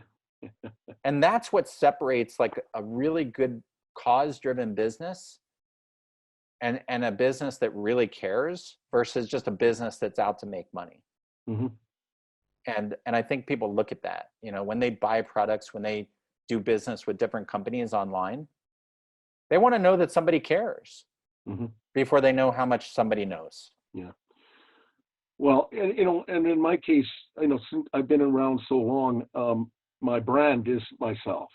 And that's what separates like a really good cause-driven business and a business that really cares versus just a business that's out to make money. And I think people look at that, you know, when they buy products, when they do business with different companies online, they want to know that somebody cares before they know how much somebody knows. Yeah. Well, and, you know, and in my case, you know, since I've been around so long, my brand is myself.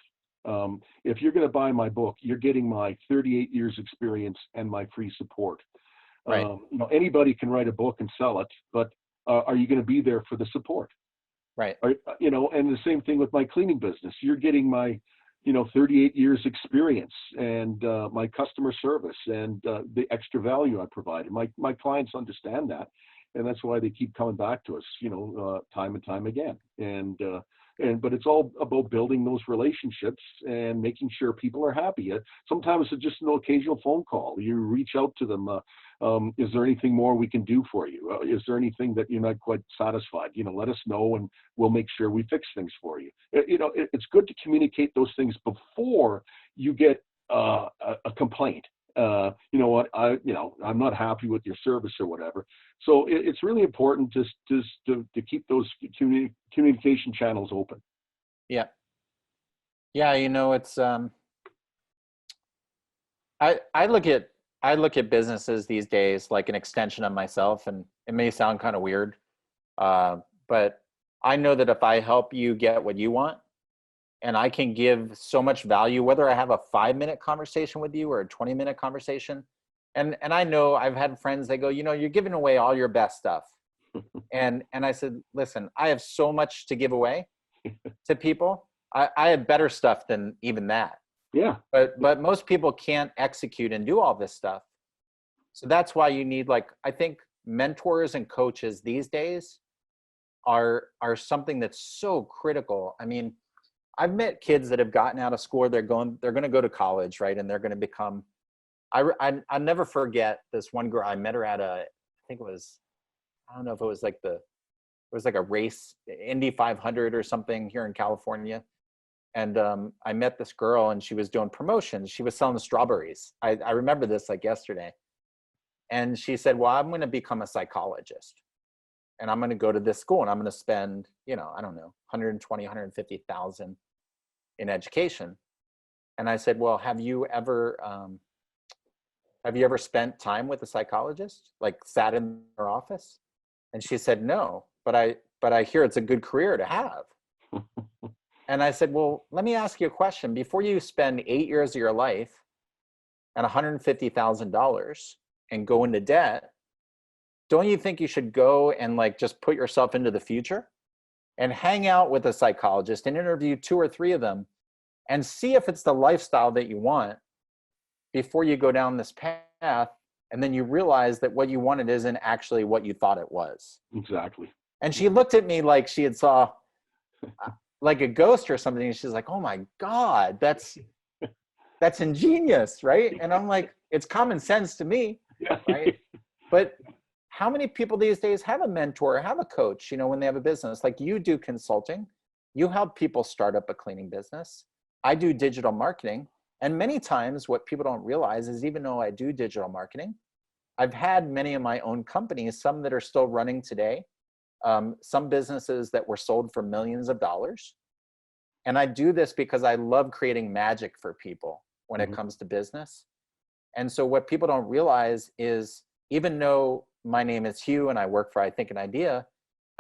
If you're going to buy my book, you're getting my 38 years experience and my free support. Right. You know, anybody can write a book and sell it, but are you going to be there for the support? Right. You know, and the same thing with my cleaning business. You're getting my, you know, 38 years experience and my customer service and the extra value I provide. And my clients understand that. And that's why they keep coming back to us, you know, time and time again. But it's all about building those relationships and making sure people are happy. Sometimes it's just an occasional phone call. You reach out to them. Is there anything more we can do for you? Is there anything that you're not quite satisfied? You know, let us know and we'll make sure we fix things for you. You know, it's good to communicate those things before you get a complaint. you know what, I'm not happy with your service or whatever. So it's really important just to keep those communication channels open. Yeah. Yeah. It's, I look at businesses these days like an extension of myself, and it may sound kind of weird, but I know that if I help you get what you want, and I can give so much value, whether I have a 5-minute conversation with you or a 20-minute conversation, and I know I've had friends, they go, you're giving away all your best stuff, and I said, listen, I have so much to give away to people. I have better stuff than even that. Yeah. But most people can't execute and do all this stuff. So that's why you need, like, I think mentors and coaches these days are something that's so critical. I mean, I've met kids that have gotten out of school, they're going to go to college, right? And they're going to become, I'll never forget this one girl. I met her at I think it was, I don't know if it was like it was like a race, Indy 500 or something here in California. And I met this girl, and she was doing promotions. She was selling strawberries. I remember this like yesterday. And she said, well, I'm going to become a psychologist, and I'm going to go to this school, and I'm going to spend, I don't know, 120, 150,000 in education. And I said, well, have you ever spent time with a psychologist, like sat in their office? And she said, no, but I hear it's a good career to have. And I said, well, let me ask you a question. Before you spend 8 years of your life and $150,000 and go into debt, don't you think you should go and like just put yourself into the future and hang out with a psychologist and interview 2 or 3 of them and see if it's the lifestyle that you want before you go down this path, and then you realize that what you wanted isn't actually what you thought it was. Exactly. And she looked at me like she had saw like a ghost or something, and she's like, oh my God, that's ingenious, right? And I'm like, it's common sense to me, right? But how many people these days have a mentor, have a coach, when they have a business? Like, you do consulting, you help people start up a cleaning business. I do digital marketing. And many times what people don't realize is, even though I do digital marketing, I've had many of my own companies, some that are still running today, some businesses that were sold for millions of dollars. And I do this because I love creating magic for people when it comes to business. And so what people don't realize is, even though my name is Hugh and I work for I Think an Idea,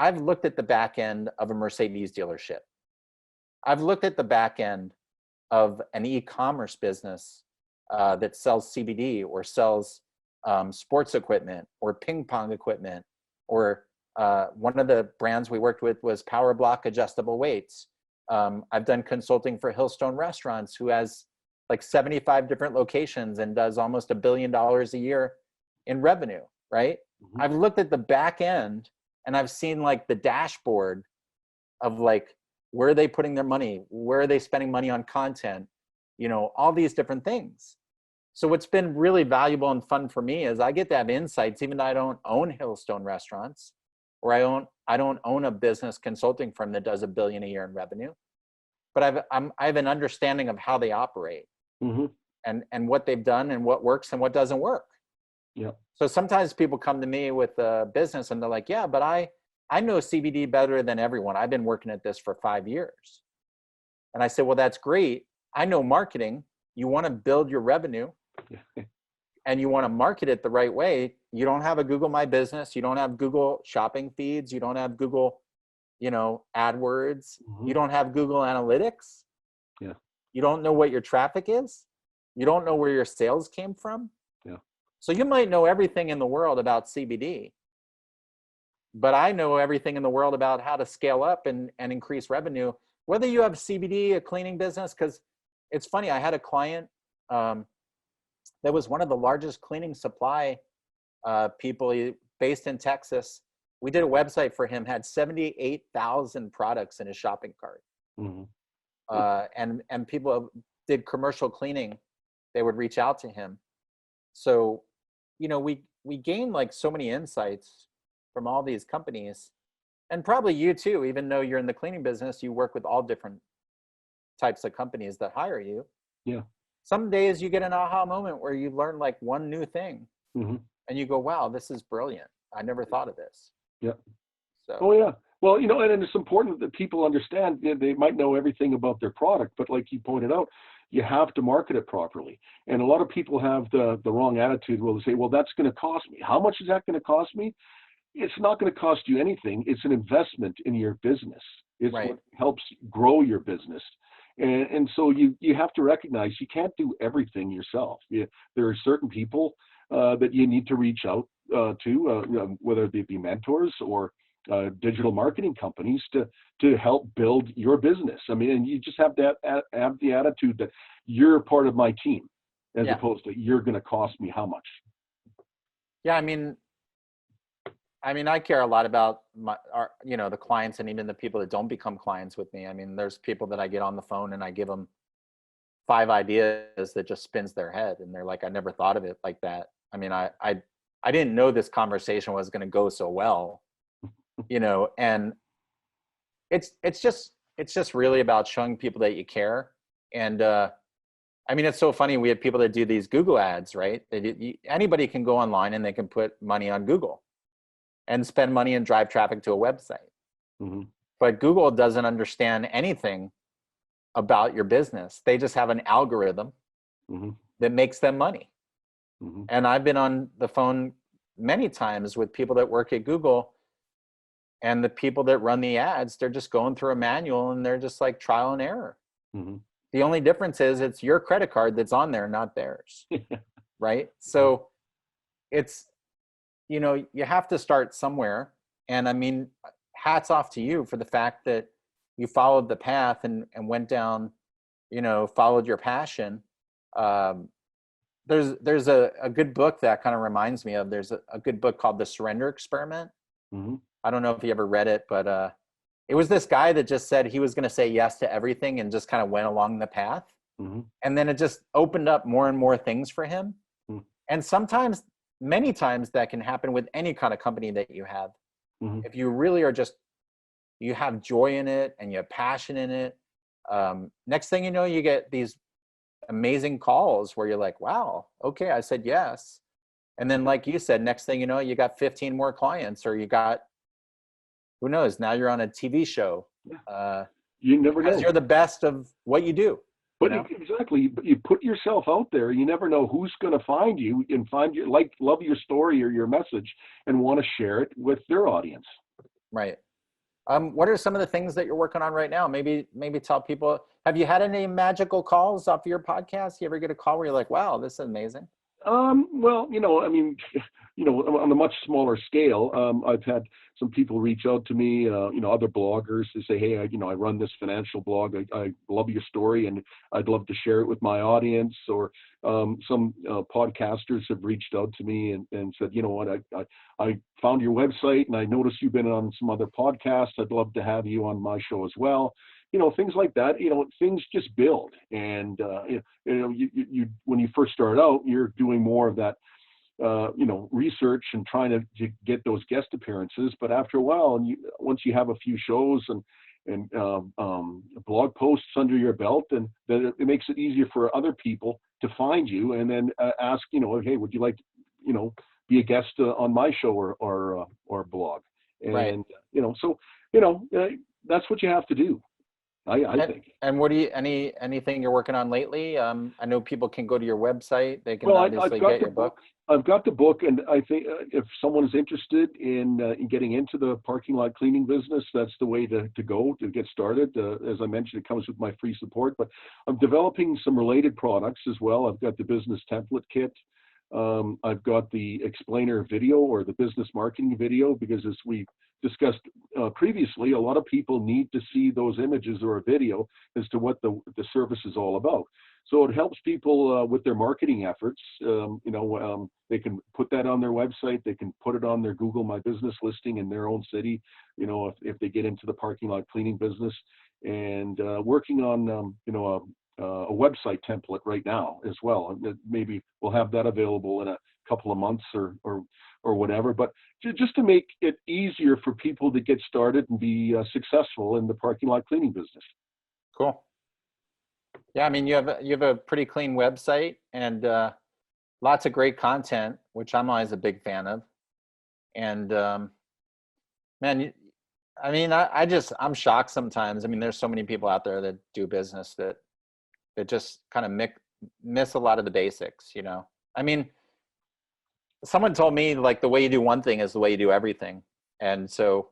I've looked at the back end of a Mercedes dealership. I've looked at the back end of an e-commerce business that sells CBD or sells sports equipment or ping pong equipment, or one of the brands we worked with was Power Block adjustable weights. I've done consulting for Hillstone Restaurants, who has like 75 different locations and does almost $1 billion a year in revenue, right? I've looked at the back end, and I've seen like the dashboard of like, where are they putting their money? Where are they spending money on content? All these different things. So what's been really valuable and fun for me is I get to have insights, even though I don't own Hillstone Restaurants, or I don't own a business consulting firm that does $1 billion a year in revenue, but I have an understanding of how they operate, and what they've done and what works and what doesn't work. Yeah. So sometimes people come to me with a business and they're like, yeah, but I know CBD better than everyone. I've been working at this for 5 years. And I said, well, that's great. I know marketing. You want to build your revenue and you want to market it the right way. You don't have a Google My Business. You don't have Google shopping feeds. You don't have Google, AdWords. You don't have Google Analytics. Yeah. You don't know what your traffic is. You don't know where your sales came from. Yeah. So you might know everything in the world about CBD, but I know everything in the world about how to scale up and increase revenue, whether you have CBD, a cleaning business. Because it's funny, I had a client that was one of the largest cleaning supply people based in Texas. We did a website for him, had 78,000 products in his shopping cart. And people did commercial cleaning. They would reach out to him. So, we gained like so many insights from all these companies, and probably you too, even though you're in the cleaning business, you work with all different types of companies that hire you. Yeah. some days you get an aha moment where you learn like one new thing Mm-hmm. and you go, wow, this is brilliant. I never thought of this. Yeah. So, Oh yeah. Well, and it's important that people understand, they might know everything about their product, but like you pointed out, you have to market it properly. And a lot of people have the wrong attitude. Well, they say, well, that's going to cost me. How much is that going to cost me? It's not going to cost you anything. It's an investment in your business. It's right. what helps grow your business. And so you have to recognize you can't do everything yourself. There are certain people that you need to reach out to, whether they be mentors or digital marketing companies to help build your business. I mean, and you just have to have the attitude that you're part of my team, as Yeah. opposed to you're going to cost me how much. Yeah. I mean, I care a lot about the clients and even the people that don't become clients with me. I mean, there's people that I get on the phone and I give them 5 ideas that just spins their head. And they're like, I never thought of it like that. I mean, I didn't know this conversation was going to go so well, and it's just really about showing people that you care. And, I mean, it's so funny. We have people that do these Google ads, right? Anybody can go online and they can put money on Google and spend money and drive traffic to a website. Mm-hmm. But Google doesn't understand anything about your business. They just have an algorithm Mm-hmm. that makes them money. Mm-hmm. And I've been on the phone many times with people that work at Google, and the people that run the ads, they're just going through a manual and they're just like trial and error. Mm-hmm. The only difference is it's your credit card that's on there, not theirs. Right? So it's, you have to start somewhere. And I mean, hats off to you for the fact that you followed the path and went down, followed your passion. There's a good book that kind of reminds me of, there's a good book called The Surrender Experiment. Mm-hmm. I don't know if you ever read it, but it was this guy that just said he was going to say yes to everything and just kind of went along the path. Mm-hmm. And then it just opened up more and more things for him. Mm-hmm. And sometimes, many times, that can happen with any kind of company that you have. Mm-hmm. If you really are you have joy in it and you have passion in it, next thing you know, you get these amazing calls where you're like, wow, okay, I said yes. And then, like you said, next thing you know, you got 15 more clients, or you got, who knows, now you're on a TV show. You never know. Because you're the best of what you do. But exactly, but you put yourself out there. You never know who's going to find you and find you, love your story or your message, and want to share it with their audience. Right. What are some of the things that you're working on right now? Maybe tell people. Have you had any magical calls off your podcast? You ever get a call where you're like, "Wow, this is amazing"? Well, I mean, on a much smaller scale, I've had some people reach out to me, other bloggers to say, hey, I run this financial blog. I love your story and I'd love to share it with my audience. Or some podcasters have reached out to me and said, you know what, I found your website and I noticed you've been on some other podcasts. I'd love to have you on my show as well. Things like that, things just build. And, you when you first start out, you're doing more of that, research and trying to get those guest appearances. But after a while, and once you have a few shows and blog posts under your belt, and then it makes it easier for other people to find you and then ask, hey, would you like to, be a guest on my show or blog? And, right. That's what you have to do. I think. And what do you, anything you're working on lately? I know people can go to your website. They can I've obviously got get the your book. I've got the book, and I think if someone is interested in getting into the parking lot cleaning business, that's the way to go to get started. As I mentioned, it comes with my free support, but I'm developing some related products as well. I've got the business template kit. I've got the explainer video or the business marketing video, because as we discussed previously, a lot of people need to see those images or a video as to what the service is all about. So it helps people with their marketing efforts. They can put that on their website. They can put it on their Google My Business listing in their own city, if they get into the parking lot cleaning business. And working on, a website template right now as well. Maybe we'll have that available in a couple of months or whatever, but just to make it easier for people to get started and be successful in the parking lot cleaning business. Cool. Yeah, I mean, you have a pretty clean website and lots of great content, which I'm always a big fan of. And man, I mean, I'm shocked sometimes. I mean, there's so many people out there that do business that just kind of miss a lot of the basics, you know. I mean, someone told me like the way you do one thing is the way you do everything. And so,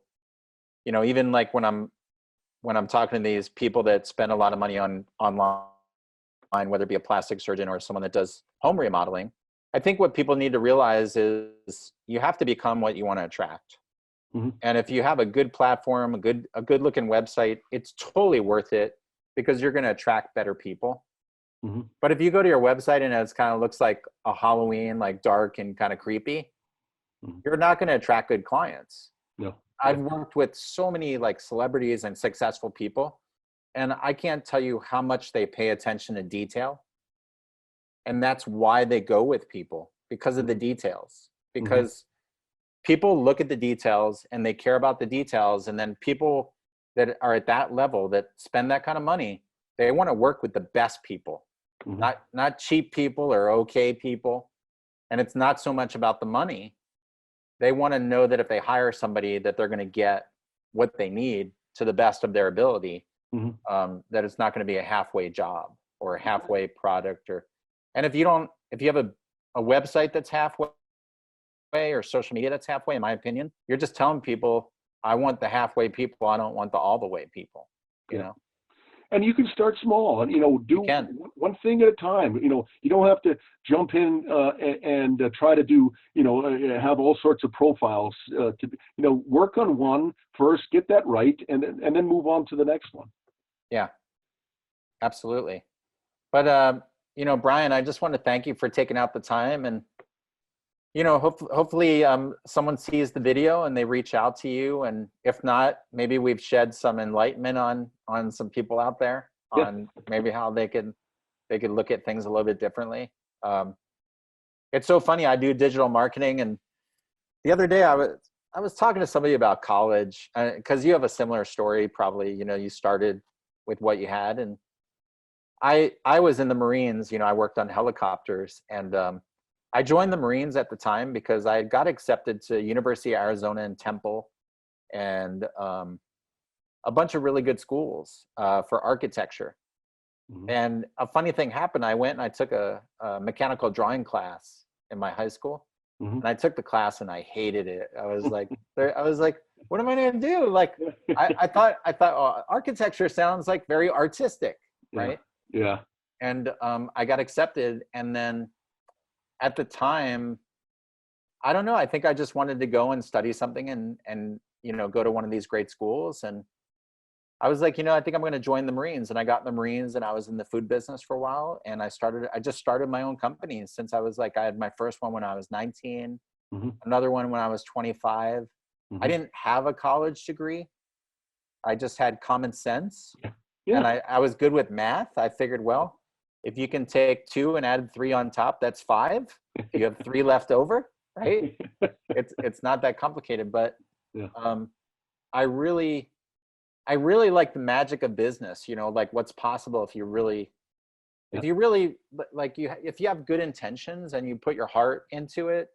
you know, even like when I'm talking to these people that spend a lot of money on online, whether it be a plastic surgeon or someone that does home remodeling, I think what people need to realize is you have to become what you want to attract. Mm-hmm. And if you have a good platform, a good looking website, it's totally worth it because you're going to attract better people. Mm-hmm. But if you go to your website and it's kind of looks like a Halloween, like dark and kind of creepy, Mm-hmm. you're not going to attract good clients. No. I've worked with so many like celebrities and successful people, and I can't tell you how much they pay attention to detail. And that's why they go with people, because of the details. Because people look at the details and they care about the details. And then people that are at that level that spend that kind of money, they want to work with the best people, not cheap people or okay people. And it's not so much about the money. They want to know that if they hire somebody that they're going to get what they need to the best of their ability, that it's not going to be a halfway job or a halfway product. And if you have a website that's halfway or social media that's halfway, in my opinion, you're just telling people, I want the halfway people. I don't want the all the way people, you know? And you can start small and, you know, do one thing at a time. You know, you don't have to jump in and try to do, you know, have all sorts of profiles to, you know, work on one first, get that right, and then move on to the next one. Yeah, absolutely. But, you know, Brian, I just want to thank you for taking out the time, and, you know, hopefully someone sees the video and they reach out to you. And if not, maybe we've shed some enlightenment on some people out there on maybe how they could look at things a little bit differently. It's so funny. I do digital marketing, and the other day I was talking to somebody about college, because you have a similar story probably. You know, you started with what you had, and I was in the Marines. You know, I worked on helicopters, and I joined the Marines at the time because I got accepted to University of Arizona in Temple and a bunch of really good schools for architecture. And a funny thing happened. I went and I took a mechanical drawing class in my high school. And I took the class and I hated it. I was like, what am I going to do? Like, I thought, oh, architecture sounds like very artistic, right? Yeah. And I got accepted, and then at the time, I don't know, I think I just wanted to go and study something and you know, go to one of these great schools. And I was like, you know, I think I'm going to join the Marines. And I got in the Marines, and I was in the food business for a while. And I just started my own company since I was like, I had my first one when I was 19, another one when I was 25. I didn't have a college degree. I just had common sense. And I was good with math. I figured, well, if you can take 2 and add 3 on top, that's 5. You have 3 left over, right? It's not that complicated, but I really like the magic of business, you know, like what's possible if you really like if you have good intentions and you put your heart into it,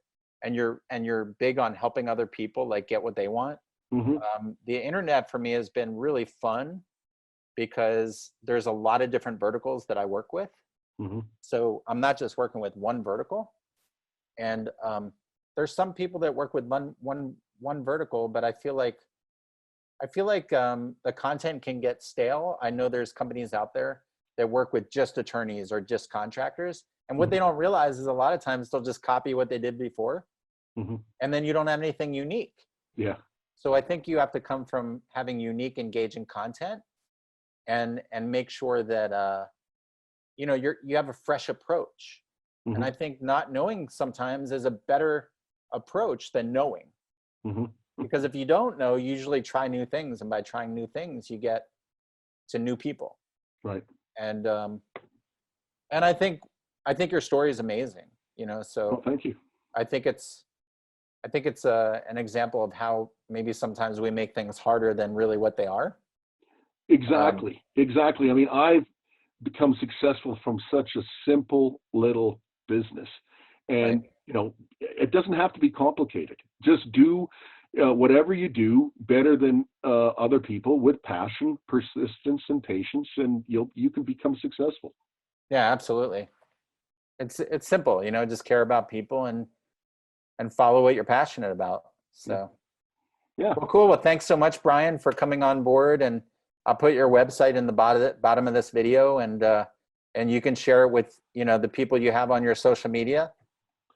and you're big on helping other people like get what they want. The internet for me has been really fun because there's a lot of different verticals that I work with. So I'm not just working with one vertical. And there's some people that work with one vertical, but I feel like the content can get stale. I know there's companies out there that work with just attorneys or just contractors. And what they don't realize is a lot of times they'll just copy what they did before. And then you don't have anything unique. Yeah. So I think you have to come from having unique, engaging content and make sure that, you know, you have a fresh approach. And I think not knowing sometimes is a better approach than knowing. Because if you don't know, you usually try new things. And by trying new things, you get to new people. Right. And I think your story is amazing, you know, so well, thank you. I think it's an example of how maybe sometimes we make things harder than really what they are. Exactly. I mean, I've become successful from such a simple little business. And, Right. It doesn't have to be complicated. Just do whatever you do better than other people with passion, persistence, and patience, and you can become successful. Yeah, absolutely. It's simple, just care about people and follow what you're passionate about. So, Yeah. well, cool. Well, thanks so much, Brian, for coming on board, and I'll put your website in the bottom of this video, and you can share it with, the people you have on your social media,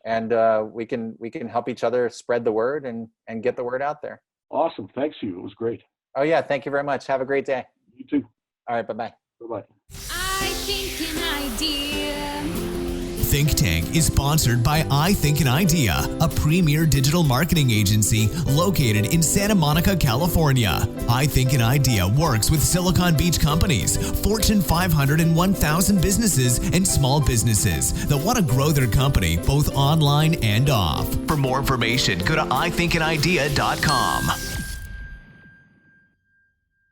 and we can help each other spread the word and get the word out there. Awesome. Thanks, Hugh. It was great. Oh yeah. Thank you very much. Have a great day. You too. All right. Bye-bye. Bye-bye. I think an idea. Think Tank is sponsored by I Think an Idea, a premier digital marketing agency located in Santa Monica, California. I Think an Idea works with Silicon Beach companies, Fortune 500 and 1,000 businesses, and small businesses that want to grow their company both online and off. For more information, go to ithinkanidea.com.